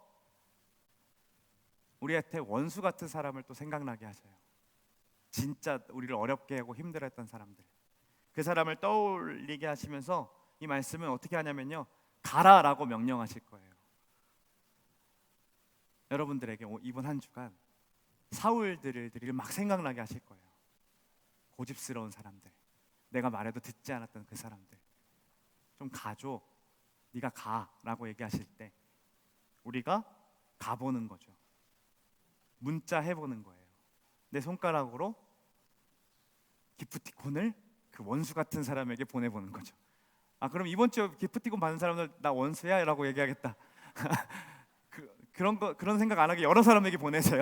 우리한테 원수 같은 사람을 또 생각나게 하셔요. 진짜 우리를 어렵게 하고 힘들었던 사람들, 그 사람을 떠올리게 하시면서 이 말씀은 어떻게 하냐면요, 가라라고 명령하실 거예요. 여러분들에게 이번 한 주간 사울들을 막 생각나게 하실 거예요. 고집스러운 사람들, 내가 말해도 듣지 않았던 그 사람들, 좀 가줘, 네가 가라고 얘기하실 때 우리가 가보는 거죠. 문자 해보는 거예요. 내 손가락으로 기프티콘을 그 원수 같은 사람에게 보내보는 거죠. 그럼 이번 주 기프티콘 받는 사람들 나 원수야? 라고 얘기하겠다. 그런 생각 안 하게 여러 사람에게 보내세요.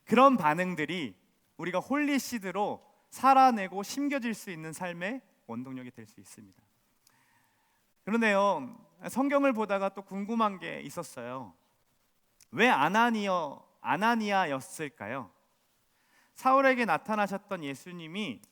그런 반응들이 우리가 홀리시드로 살아내고 심겨질 수 있는 삶의 원동력이 될 수 있습니다. 그런데요, 성경을 보다가 또 궁금한 게 있었어요. 왜 아나니아였을까요? 사울에게 나타나셨던 예수님이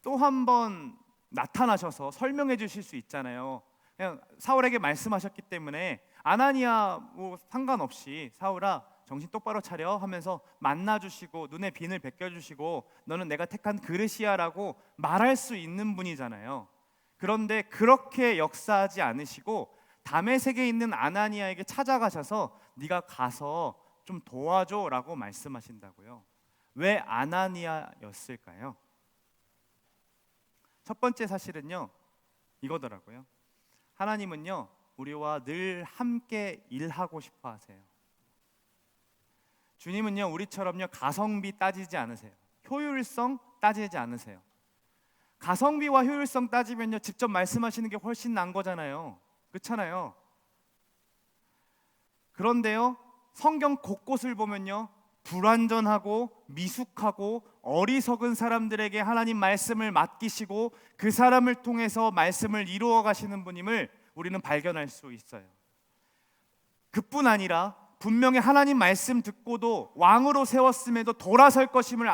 또 한 번 나타나셔서 설명해 주실 수 있잖아요. 그냥 사울에게 말씀하셨기 때문에 아나니아 뭐 상관없이 사울아 정신 똑바로 차려 하면서 만나주시고 눈에 빈을 벗겨주시고 너는 내가 택한 그릇이야라고 말할 수 있는 분이잖아요. 그런데 그렇게 역사하지 않으시고 다메섹에 있는 아나니아에게 찾아가셔서 네가 가서 좀 도와줘라고 말씀하신다고요. 왜 아나니아였을까요? 첫 번째 사실은요, 이거더라고요. 하나님은요, 우리와 늘 함께 일하고 싶어 하세요. 주님은요, 우리처럼요 가성비 따지지 않으세요. 효율성 따지지 않으세요. 가성비와 효율성 따지면요 직접 말씀하시는 게 훨씬 난 거잖아요. 그렇잖아요. 그런데요, 성경 곳곳을 보면요, 불완전하고 미숙하고 어리석은 사람들에게 하나님 말씀을 맡기시고 그 사람을 통해서 말씀을 이루어 가시는 분임을 우리는 발견할 수 있어요. 그뿐 아니라 분명히 하나님 말씀 듣고도 왕으로 세웠음에도 돌아설 것임을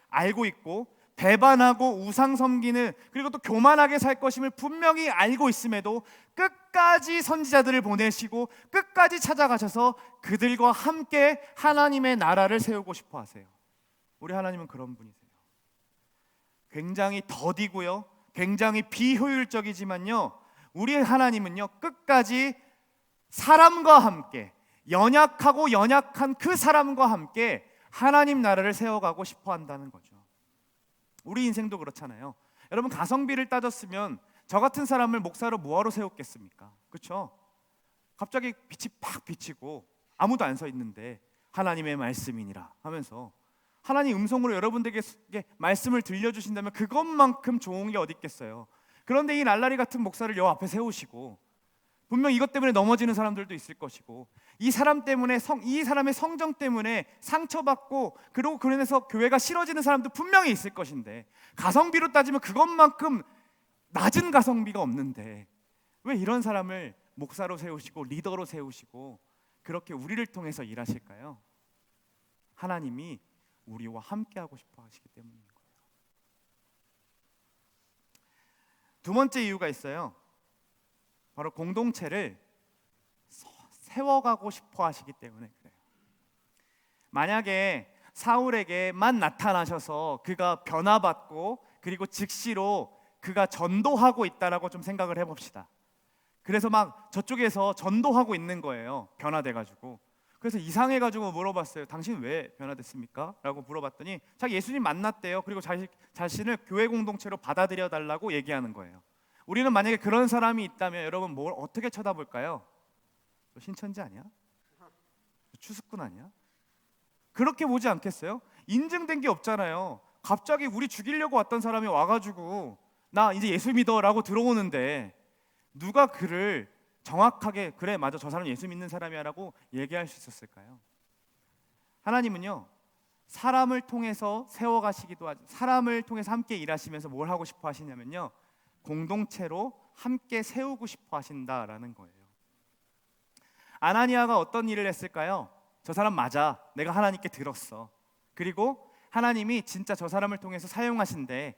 알고 있고, 배반하고 우상 섬기는, 그리고 또 교만하게 살 것임을 분명히 알고 있음에도 끝까지 선지자들을 보내시고 끝까지 찾아가셔서 그들과 함께 하나님의 나라를 세우고 싶어 하세요. 우리 하나님은 그런 분이세요. 굉장히 더디고요, 굉장히 비효율적이지만요, 우리 하나님은요 끝까지 사람과 함께, 연약하고 연약한 그 사람과 함께 하나님 나라를 세워가고 싶어 한다는 거죠. 우리 인생도 그렇잖아요. 여러분, 가성비를 따졌으면 저 같은 사람을 목사로 뭐하러 세웠겠습니까? 그렇죠? 갑자기 빛이 팍 비치고 아무도 안 서 있는데 하나님의 말씀이니라 하면서 하나님 음성으로 여러분들에게 말씀을 들려주신다면 그것만큼 좋은 게 어디 있겠어요. 그런데 이 날라리 같은 목사를 여 앞에 세우시고 분명 이것 때문에 넘어지는 사람들도 있을 것이고, 이 사람 때문에 이 사람의 성정 때문에 상처받고 그리고 그러면서 교회가 싫어지는 사람도 분명히 있을 것인데, 가성비로 따지면 그것만큼 낮은 가성비가 없는데 왜 이런 사람을 목사로 세우시고 리더로 세우시고 그렇게 우리를 통해서 일하실까요? 하나님이 우리와 함께 하고 싶어 하시기 때문인 거예요. 두 번째 이유가 있어요. 바로 공동체를 세워가고 싶어 하시기 때문에 그래요. 만약에 사울에게만 나타나셔서 그가 변화받고 그리고 즉시로 그가 전도하고 있다라고 좀 생각을 해봅시다. 그래서 막 저쪽에서 전도하고 있는 거예요. 변화돼가지고. 그래서 이상해가지고 물어봤어요. 당신 왜 변화됐습니까? 라고 물어봤더니 자기 예수님 만났대요. 그리고 자신을 교회 공동체로 받아들여 달라고 얘기하는 거예요. 우리는 만약에 그런 사람이 있다면 여러분 뭘 어떻게 쳐다볼까요? 너 신천지 아니야? 너 추수꾼 아니야? 그렇게 보지 않겠어요? 인증된 게 없잖아요. 갑자기 우리 죽이려고 왔던 사람이 와가지고 나 이제 예수 믿어라고 들어오는데 누가 그를 정확하게 그래 맞아 저 사람 예수 믿는 사람이야라고 얘기할 수 있었을까요? 하나님은요 사람을 통해서 세워가시기도 하죠. 사람을 통해서 함께 일하시면서 뭘 하고 싶어 하시냐면요 공동체로 함께 세우고 싶어 하신다라는 거예요. 아나니아가 어떤 일을 했을까요? 저 사람 맞아 내가 하나님께 들었어. 그리고 하나님이 진짜 저 사람을 통해서 사용하신대.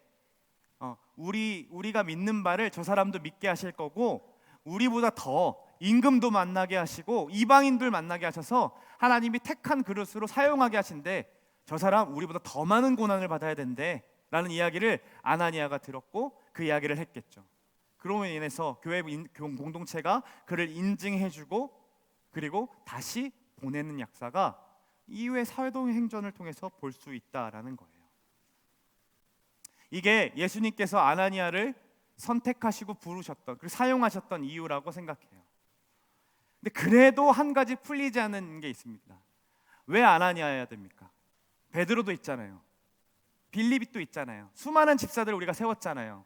우리가 믿는 바를 저 사람도 믿게 하실 거고 우리보다 더 임금도 만나게 하시고 이방인들 만나게 하셔서 하나님이 택한 그릇으로 사용하게 하신대. 저 사람 우리보다 더 많은 고난을 받아야 된대 라는 이야기를 아나니아가 들었고 그 이야기를 했겠죠. 그로 인해서 교회 공동체가 그를 인증해주고 그리고 다시 보내는 역사가 이후의 사도행전을 통해서 볼 수 있다라는 거예요. 이게 예수님께서 아나니아를 선택하시고 부르셨던 그리고 사용하셨던 이유라고 생각해요. 근데 그래도 한 가지 풀리지 않은 게 있습니다. 왜 아나니아여야 됩니까? 베드로도 있잖아요. 빌립이 또 있잖아요. 수많은 집사들 우리가 세웠잖아요.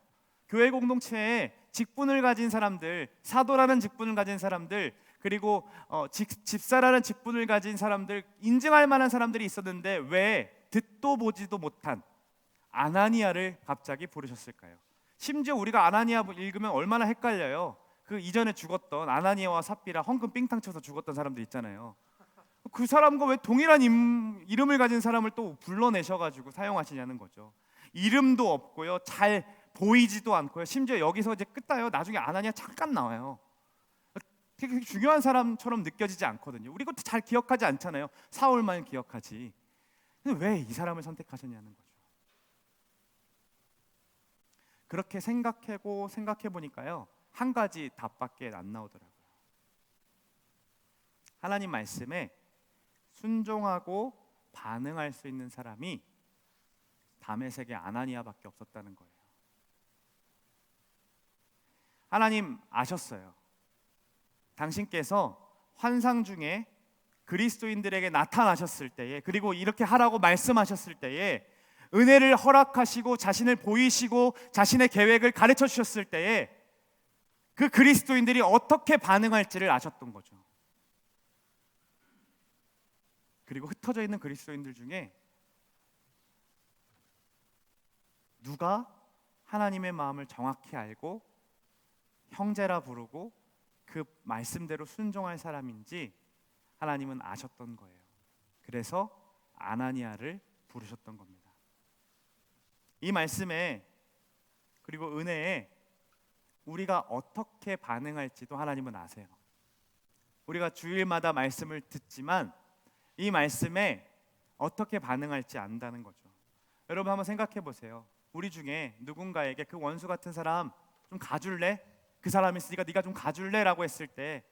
교회 공동체에 직분을 가진 사람들, 사도라는 직분을 가진 사람들, 그리고 집사라는 직분을 가진 사람들, 인증할 만한 사람들이 있었는데 왜 듣도 보지도 못한 아나니아를 갑자기 부르셨을까요? 심지어 우리가 아나니아 읽으면 얼마나 헷갈려요. 그 이전에 죽었던 아나니아와 삽비라 헝금 삥땅 쳐서 죽었던 사람들 있잖아요. 그 사람과 왜 동일한 이름을 가진 사람을 또 불러내셔가지고 사용하시냐는 거죠. 이름도 없고요, 잘 보이지도 않고요. 심지어 여기서 이제 끝나요. 나중에 아나니아 잠깐 나와요. 되게 중요한 사람처럼 느껴지지 않거든요. 우리 그것도 잘 기억하지 않잖아요. 사울만 기억하지. 근데 왜 이 사람을 선택하셨냐는 거죠. 그렇게 생각해 보니까요 한 가지 답밖에 안 나오더라고요. 하나님 말씀에 순종하고 반응할 수 있는 사람이 다메섹의 아나니아밖에 없었다는 거예요. 하나님 아셨어요. 당신께서 환상 중에 그리스도인들에게 나타나셨을 때에 그리고 이렇게 하라고 말씀하셨을 때에 은혜를 허락하시고 자신을 보이시고 자신의 계획을 가르쳐 주셨을 때에 그 그리스도인들이 어떻게 반응할지를 아셨던 거죠. 그리고 흩어져 있는 그리스도인들 중에 누가 하나님의 마음을 정확히 알고 형제라 부르고 그 말씀대로 순종할 사람인지 하나님은 아셨던 거예요. 그래서 아나니아를 부르셨던 겁니다. 이 말씀에 그리고 은혜에 우리가 어떻게 반응할지도 하나님은 아세요. 우리가 주일마다 말씀을 듣지만 이 말씀에 어떻게 반응할지 안다는 거죠. 여러분 한번 생각해 보세요. 우리 중에 누군가에게 그 원수 같은 사람 좀 가줄래? 그 사람이 있으니까 네가 좀 가줄래? 라고 했을 때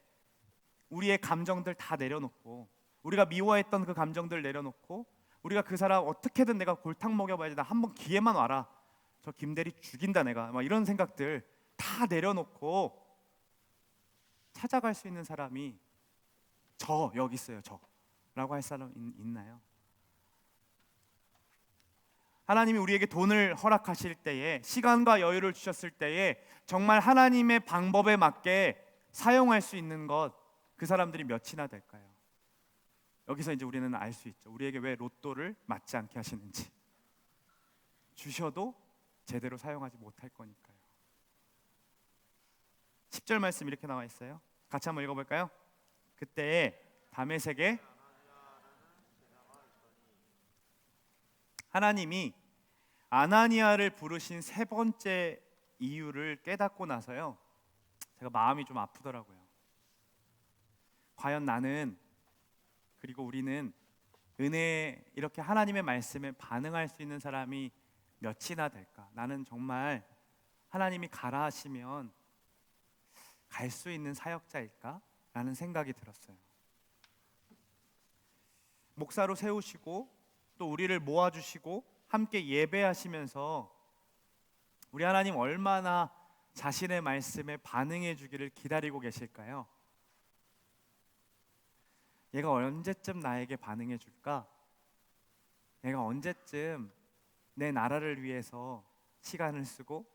우리의 감정들 다 내려놓고 우리가 미워했던 그 감정들 내려놓고 우리가 그 사람 어떻게든 내가 골탕 먹여봐야지 나 한번 기회만 와라 저 김대리 죽인다 내가 막 이런 생각들 다 내려놓고 찾아갈 수 있는 사람이 저 여기 있어요 저 라고 할 사람 있나요? 하나님이 우리에게 돈을 허락하실 때에 시간과 여유를 주셨을 때에 정말 하나님의 방법에 맞게 사용할 수 있는 것 그 사람들이 몇이나 될까요? 여기서 이제 우리는 알 수 있죠. 우리에게 왜 로또를 맞지 않게 하시는지. 주셔도 제대로 사용하지 못할 거니까요. 10절 말씀 이렇게 나와 있어요. 같이 한번 읽어볼까요? 그때 다메섹에 하나님이 아나니아를 부르신 세 번째 이유를 깨닫고 나서요, 제가 마음이 좀 아프더라고요. 과연 나는, 그리고 우리는 은혜, 이렇게 하나님의 말씀에 반응할 수 있는 사람이 몇이나 될까? 나는 정말 하나님이 가라 하시면 갈 수 있는 사역자일까? 라는 생각이 들었어요. 목사로 세우시고 또 우리를 모아주시고 함께 예배하시면서 우리 하나님 얼마나 자신의 말씀에 반응해 주기를 기다리고 계실까요? 얘가 언제쯤 나에게 반응해 줄까? 얘가 언제쯤 내 나라를 위해서 시간을 쓰고,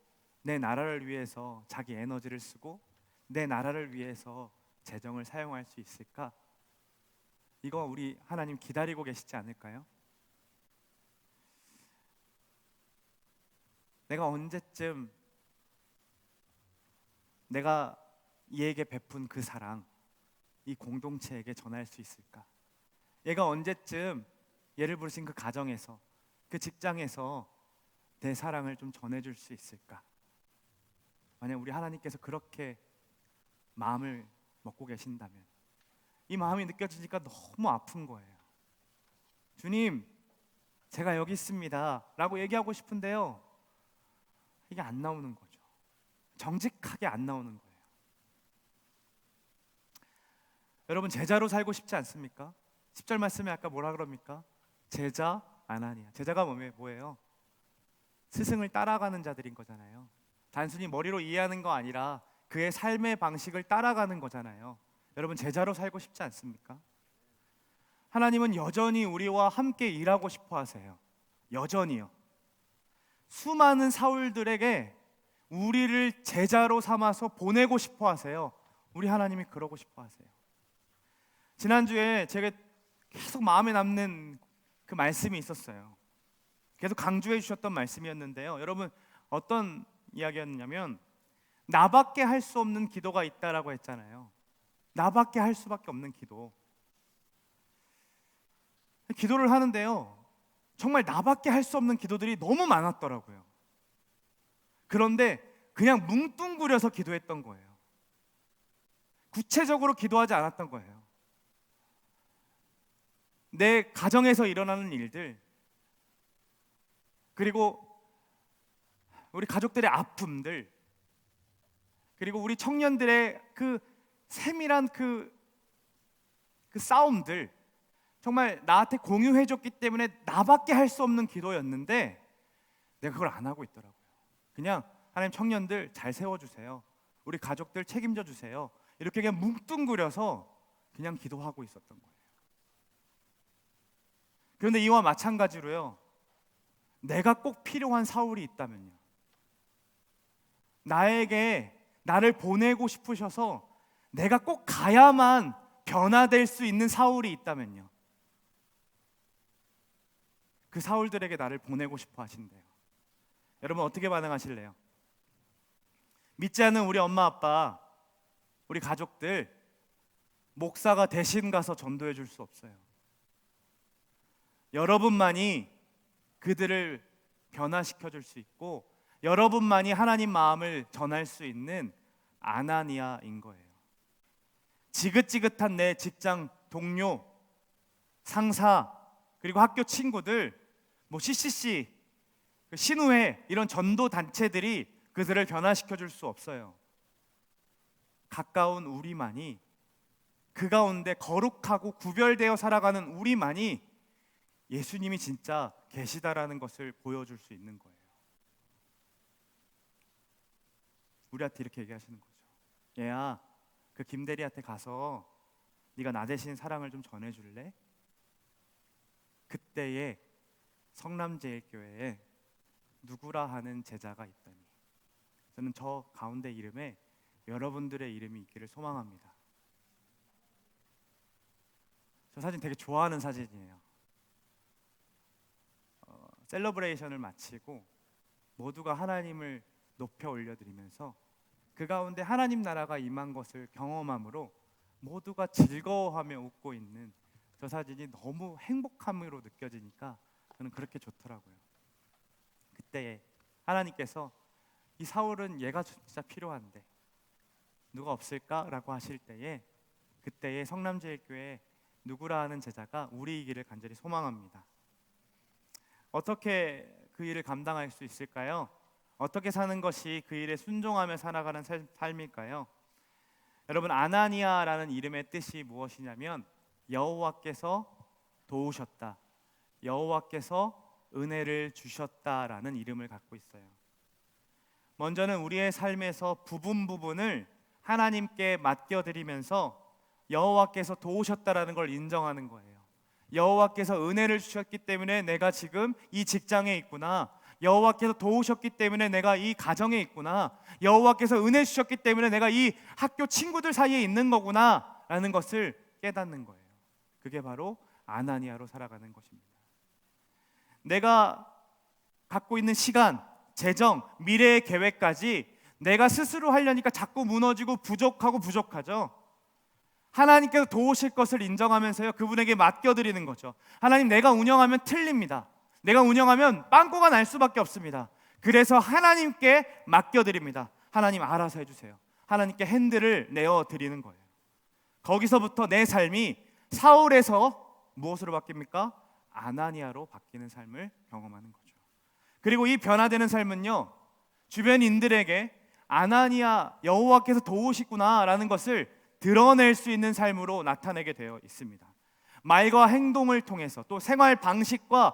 내 나라를 위해서 자기 에너지를 쓰고, 내 나라를 위해서 재정을 사용할 수 있을까? 이거 우리 하나님 기다리고 계시지 않을까요? 내가 언제쯤 내가 이에게 베푼 그 사랑, 이 공동체에게 전할 수 있을까? 얘가 언제쯤 예를 부르신 그 가정에서, 그 직장에서 내 사랑을 좀 전해줄 수 있을까? 만약 우리 하나님께서 그렇게 마음을 먹고 계신다면, 이 마음이 느껴지니까 너무 아픈 거예요. 주님, 제가 여기 있습니다 라고 얘기하고 싶은데요, 이게 안 나오는 거죠. 정직하게 안 나오는 거예요. 여러분, 제자로 살고 싶지 않습니까? 10절 말씀에 아까 뭐라 그럽니까? 제자 아나니아. 제자가 뭐예요? 스승을 따라가는 자들인 거잖아요. 단순히 머리로 이해하는 거 아니라 그의 삶의 방식을 따라가는 거잖아요. 여러분, 제자로 살고 싶지 않습니까? 하나님은 여전히 우리와 함께 일하고 싶어 하세요. 여전히요. 수많은 사울들에게 우리를 제자로 삼아서 보내고 싶어 하세요. 우리 하나님이 그러고 싶어 하세요. 지난주에 제가 계속 마음에 남는 그 말씀이 있었어요. 계속 강조해 주셨던 말씀이었는데요. 여러분, 어떤 이야기였냐면, 나밖에 할 수 없는 기도가 있다라고 했잖아요. 나밖에 할 수밖에 없는 기도. 기도를 하는데요, 정말 나밖에 할 수 없는 기도들이 너무 많았더라고요. 그런데 그냥 뭉뚱그려서 기도했던 거예요. 구체적으로 기도하지 않았던 거예요. 내 가정에서 일어나는 일들, 그리고 우리 가족들의 아픔들, 그리고 우리 청년들의 그 세밀한 그 싸움들, 정말 나한테 공유해줬기 때문에 나밖에 할 수 없는 기도였는데 내가 그걸 안 하고 있더라고요. 그냥 하나님, 청년들 잘 세워주세요, 우리 가족들 책임져 주세요, 이렇게 그냥 뭉뚱그려서 그냥 기도하고 있었던 거예요. 그런데 이와 마찬가지로요, 내가 꼭 필요한 사울이 있다면요, 나에게 나를 보내고 싶으셔서 내가 꼭 가야만 변화될 수 있는 사울이 있다면요, 그 사울들에게 나를 보내고 싶어 하신대요. 여러분, 어떻게 반응하실래요? 믿지 않는 우리 엄마 아빠, 우리 가족들, 목사가 대신 가서 전도해 줄 수 없어요. 여러분만이 그들을 변화시켜 줄 수 있고, 여러분만이 하나님 마음을 전할 수 있는 아나니아인 거예요. 지긋지긋한 내 직장 동료, 상사, 그리고 학교 친구들, CCC, 신우회, 이런 전도 단체들이 그들을 변화시켜 줄 수 없어요. 가까운 우리만이, 그 가운데 거룩하고 구별되어 살아가는 우리만이 예수님이 진짜 계시다라는 것을 보여줄 수 있는 거예요. 우리한테 이렇게 얘기하시는 거죠. 얘야, 그 김대리한테 가서 네가 나 대신 사랑을 좀 전해줄래? 그때에 성남제일교회에 누구라 하는 제자가 있더니, 저는 저 가운데 이름에 여러분들의 이름이 있기를 소망합니다. 저 사진 되게 좋아하는 사진이에요. 셀러브레이션을 마치고 모두가 하나님을 높여 올려드리면서 그 가운데 하나님 나라가 임한 것을 경험함으로 모두가 즐거워하며 웃고 있는 저 사진이 너무 행복함으로 느껴지니까 저는 그렇게 좋더라고요. 그때 하나님께서 이 사울은 얘가 진짜 필요한데 누가 없을까라고 하실 때에 그때의 성남제일교회 누구라 하는 제자가 우리이기를 간절히 소망합니다. 어떻게 그 일을 감당할 수 있을까요? 어떻게 사는 것이 그 일에 순종하며 살아가는 삶일까요? 여러분, 아나니아라는 이름의 뜻이 무엇이냐면 여호와께서 도우셨다, 여호와께서 은혜를 주셨다라는 이름을 갖고 있어요. 먼저는 우리의 삶에서 부분을 하나님께 맡겨드리면서 여호와께서 도우셨다라는 걸 인정하는 거예요. 여호와께서 은혜를 주셨기 때문에 내가 지금 이 직장에 있구나, 여호와께서 도우셨기 때문에 내가 이 가정에 있구나, 여호와께서 은혜 주셨기 때문에 내가 이 학교 친구들 사이에 있는 거구나 라는 것을 깨닫는 거예요. 그게 바로 아나니아로 살아가는 것입니다. 내가 갖고 있는 시간, 재정, 미래의 계획까지 내가 스스로 하려니까 자꾸 무너지고 부족하죠. 하나님께서 도우실 것을 인정하면서요, 그분에게 맡겨드리는 거죠. 하나님, 내가 운영하면 틀립니다. 내가 운영하면 빵꾸가 날 수밖에 없습니다. 그래서 하나님께 맡겨드립니다. 하나님 알아서 해주세요. 하나님께 핸들을 내어드리는 거예요. 거기서부터 내 삶이 사울에서 무엇으로 바뀝니까? 아나니아로 바뀌는 삶을 경험하는 거죠. 그리고 이 변화되는 삶은요, 주변인들에게 아나니아, 여호와께서 도우시구나라는 것을 드러낼 수 있는 삶으로 나타내게 되어 있습니다. 말과 행동을 통해서, 또 생활 방식과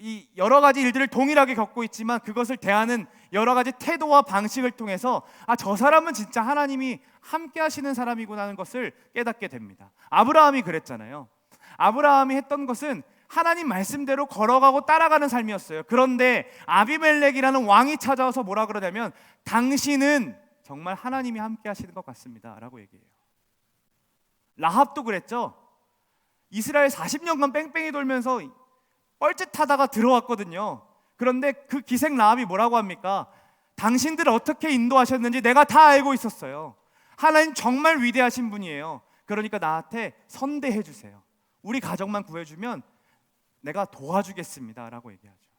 이 여러 가지 일들을 동일하게 겪고 있지만 그것을 대하는 여러 가지 태도와 방식을 통해서 저 사람은 진짜 하나님이 함께 하시는 사람이구나 하는 것을 깨닫게 됩니다. 아브라함이 그랬잖아요. 아브라함이 했던 것은 하나님 말씀대로 걸어가고 따라가는 삶이었어요. 그런데 아비멜렉이라는 왕이 찾아와서 뭐라 그러냐면 당신은 정말 하나님이 함께 하시는 것 같습니다 라고 얘기해요. 라합도 그랬죠. 이스라엘 40년간 뺑뺑이 돌면서 뻘짓하다가 들어왔거든요. 그런데 그 기생 라합이 뭐라고 합니까? 당신들을 어떻게 인도하셨는지 내가 다 알고 있었어요. 하나님 정말 위대하신 분이에요. 그러니까 나한테 선대해 주세요. 우리 가정만 구해주면 내가 도와주겠습니다 라고 얘기하죠.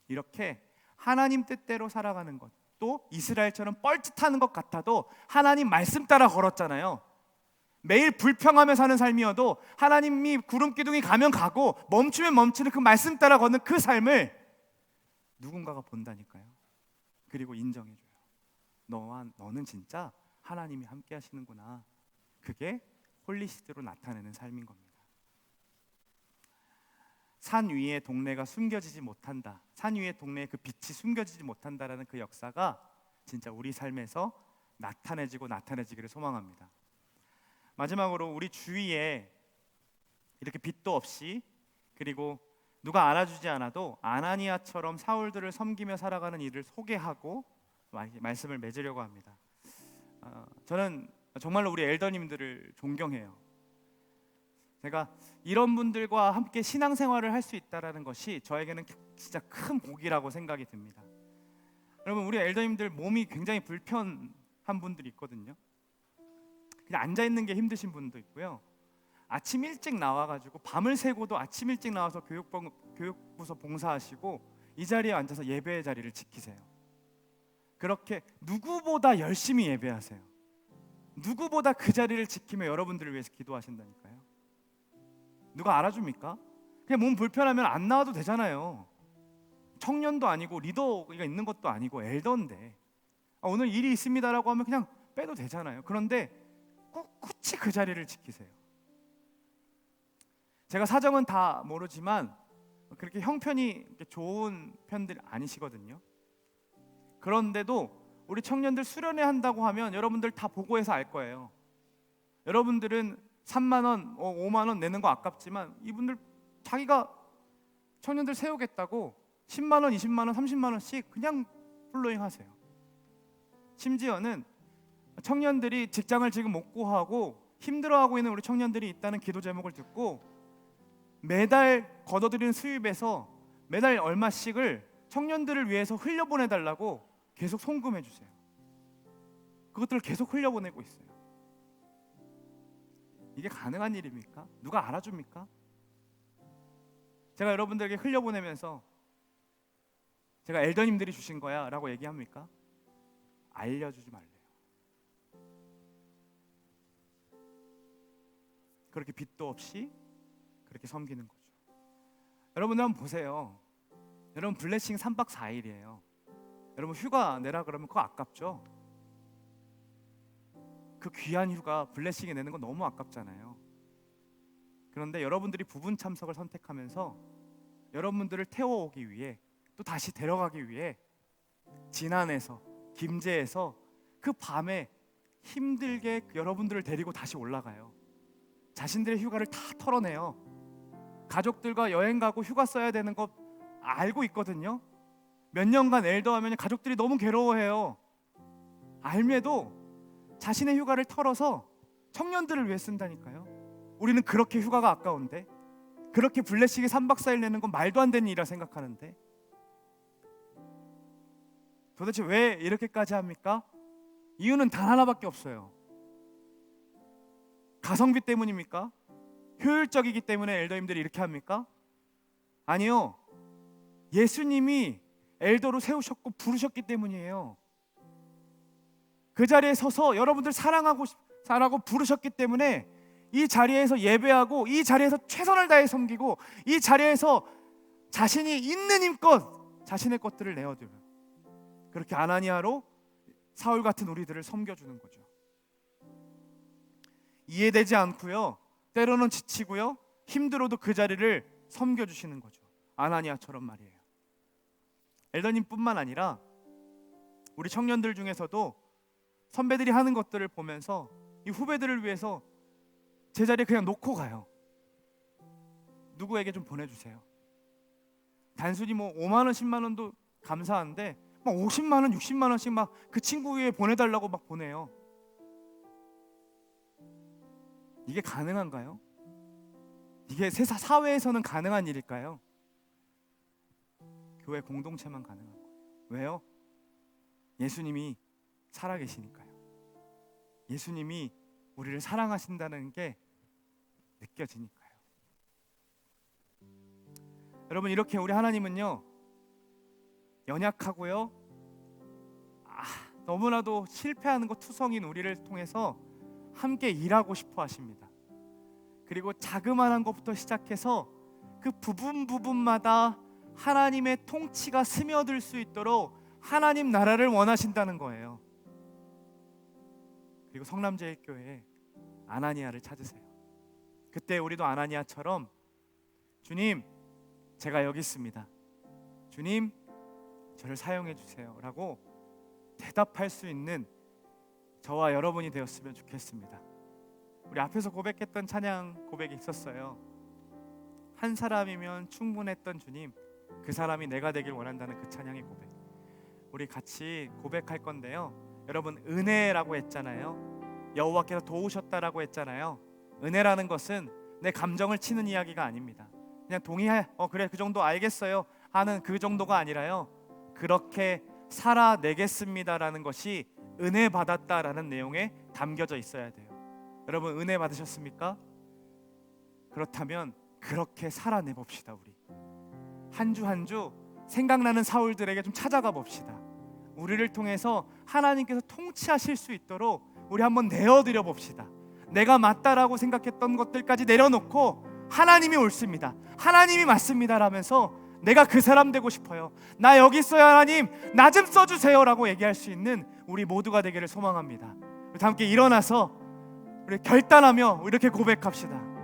이렇게 하나님 뜻대로 살아가는 것, 또 이스라엘처럼 뻘짓하는 것 같아도 하나님 말씀 따라 걸었잖아요. 매일 불평하며 사는 삶이어도 하나님이 구름기둥이 가면 가고 멈추면 멈추는 그 말씀 따라 걷는 그 삶을 누군가가 본다니까요. 그리고 인정해줘요. 너는 진짜 하나님이 함께 하시는구나. 그게 홀리시드로 나타내는 삶인 겁니다. 산 위의 동네가 숨겨지지 못한다, 산 위의 동네의 그 빛이 숨겨지지 못한다라는 그 역사가 진짜 우리 삶에서 나타내지기를 소망합니다. 마지막으로 우리 주위에 이렇게 빛도 없이, 그리고 누가 알아주지 않아도 아나니아처럼 사울들을 섬기며 살아가는 이를 소개하고 말씀을 맺으려고 합니다. 저는 정말로 우리 엘더님들을 존경해요. 제가 이런 분들과 함께 신앙생활을 할 수 있다는 것이 저에게는 진짜 큰 복이라고 생각이 듭니다. 여러분, 우리 엘더님들 몸이 굉장히 불편한 분들이 있거든요. 그냥 앉아있는 게 힘드신 분도 있고요. 아침 일찍 나와가지고 밤을 새고도 아침 일찍 나와서 교육부서 봉사하시고 이 자리에 앉아서 예배의 자리를 지키세요. 그렇게 누구보다 열심히 예배하세요. 누구보다 그 자리를 지키며 여러분들을 위해서 기도하신다니까요. 누가 알아줍니까? 그냥 몸 불편하면 안 나와도 되잖아요. 청년도 아니고 리더가 있는 것도 아니고 엘더인데 오늘 일이 있습니다라고 하면 그냥 빼도 되잖아요. 그런데 꿋꿋이 그 자리를 지키세요. 제가 사정은 다 모르지만 그렇게 형편이 좋은 편들 아니시거든요. 그런데도 우리 청년들 수련회 한다고 하면 여러분들 다 보고해서 알 거예요. 여러분들은 3만 원, 5만 원 내는 거 아깝지만 이분들 자기가 청년들 세우겠다고 10만 원, 20만 원, 30만 원씩 그냥 플로잉 하세요. 심지어는 청년들이 직장을 지금 못 구하고 힘들어하고 있는 우리 청년들이 있다는 기도 제목을 듣고 매달 걷어들이는 수입에서 매달 얼마씩을 청년들을 위해서 흘려보내달라고 계속 송금해 주세요. 그것들을 계속 흘려보내고 있어요. 이게 가능한 일입니까? 누가 알아줍니까? 제가 여러분들에게 흘려보내면서 제가 엘더님들이 주신 거야 라고 얘기합니까? 알려주지 말래요. 그렇게 빚도 없이 그렇게 섬기는 거죠. 여러분들 한번 보세요. 여러분 블레싱 3박 4일이에요. 여러분 휴가 내라 그러면 그거 아깝죠? 그 귀한 휴가 블레싱에 내는 건 너무 아깝잖아요. 그런데 여러분들이 부분 참석을 선택하면서 여러분들을 태워오기 위해, 또 다시 데려가기 위해 진안에서, 김제에서 그 밤에 힘들게 여러분들을 데리고 다시 올라가요. 자신들의 휴가를 다 털어내요. 가족들과 여행 가고 휴가 써야 되는 거 알고 있거든요. 몇 년간 엘더하면 가족들이 너무 괴로워해요. 알매도 자신의 휴가를 털어서 청년들을 위해 쓴다니까요. 우리는 그렇게 휴가가 아까운데, 그렇게 블레싱에 3박 4일 내는 건 말도 안 되는 일이라 생각하는데, 도대체 왜 이렇게까지 합니까? 이유는 단 하나밖에 없어요. 가성비 때문입니까? 효율적이기 때문에 엘더님들이 이렇게 합니까? 아니요. 예수님이 엘더로 세우셨고 부르셨기 때문이에요. 그 자리에 서서 여러분들 사랑하고 부르셨기 때문에 이 자리에서 예배하고, 이 자리에서 최선을 다해 섬기고, 이 자리에서 자신이 있는 힘껏 자신의 것들을 내어드려요. 그렇게 아나니아로 사울 같은 우리들을 섬겨주는 거죠. 이해되지 않고요, 때로는 지치고요, 힘들어도 그 자리를 섬겨주시는 거죠. 아나니아처럼 말이에요. 엘더님뿐만 아니라 우리 청년들 중에서도 선배들이 하는 것들을 보면서 이 후배들을 위해서 제자리에 그냥 놓고 가요. 누구에게 좀 보내주세요. 단순히 뭐 5만 원, 10만 원도 감사한데 막 50만 원, 60만 원씩 막 그 친구 위에 보내달라고 막 보내요. 이게 가능한가요? 이게 사회에서는 가능한 일일까요? 교회 공동체만 가능한 거예요. 왜요? 예수님이 살아계시니까요. 예수님이 우리를 사랑하신다는 게 느껴지니까요. 여러분, 이렇게 우리 하나님은요, 연약하고요, 너무나도 실패하는 것 투성인 우리를 통해서 함께 일하고 싶어 하십니다. 그리고 자그마한 것부터 시작해서 그 부분마다 하나님의 통치가 스며들 수 있도록 하나님 나라를 원하신다는 거예요. 그리고 성남제일교회에 아나니아를 찾으세요. 그때 우리도 아나니아처럼 주님, 제가 여기 있습니다. 주님, 저를 사용해 주세요 라고 대답할 수 있는 저와 여러분이 되었으면 좋겠습니다. 우리 앞에서 고백했던 찬양 고백이 있었어요. 한 사람이면 충분했던 주님, 그 사람이 내가 되길 원한다는 그 찬양의 고백. 우리 같이 고백할 건데요, 여러분, 은혜라고 했잖아요. 여호와께서 도우셨다라고 했잖아요. 은혜라는 것은 내 감정을 치는 이야기가 아닙니다. 그냥 동의해, 그래, 그 정도 알겠어요 하는 그 정도가 아니라요, 그렇게 살아내겠습니다라는 것이 은혜 받았다라는 내용에 담겨져 있어야 돼요. 여러분, 은혜 받으셨습니까? 그렇다면 그렇게 살아내 봅시다. 우리 한 주 한 주 생각나는 사울들에게 좀 찾아가 봅시다. 우리를 통해서 하나님께서 통치하실 수 있도록 우리 한번 내어드려 봅시다. 내가 맞다라고 생각했던 것들까지 내려놓고 하나님이 옳습니다, 하나님이 맞습니다 라면서 내가 그 사람 되고 싶어요, 나 여기 있어요 하나님, 나 좀 써주세요 라고 얘기할 수 있는 우리 모두가 되기를 소망합니다. 우리 함께 일어나서 우리 결단하며 이렇게 고백합시다.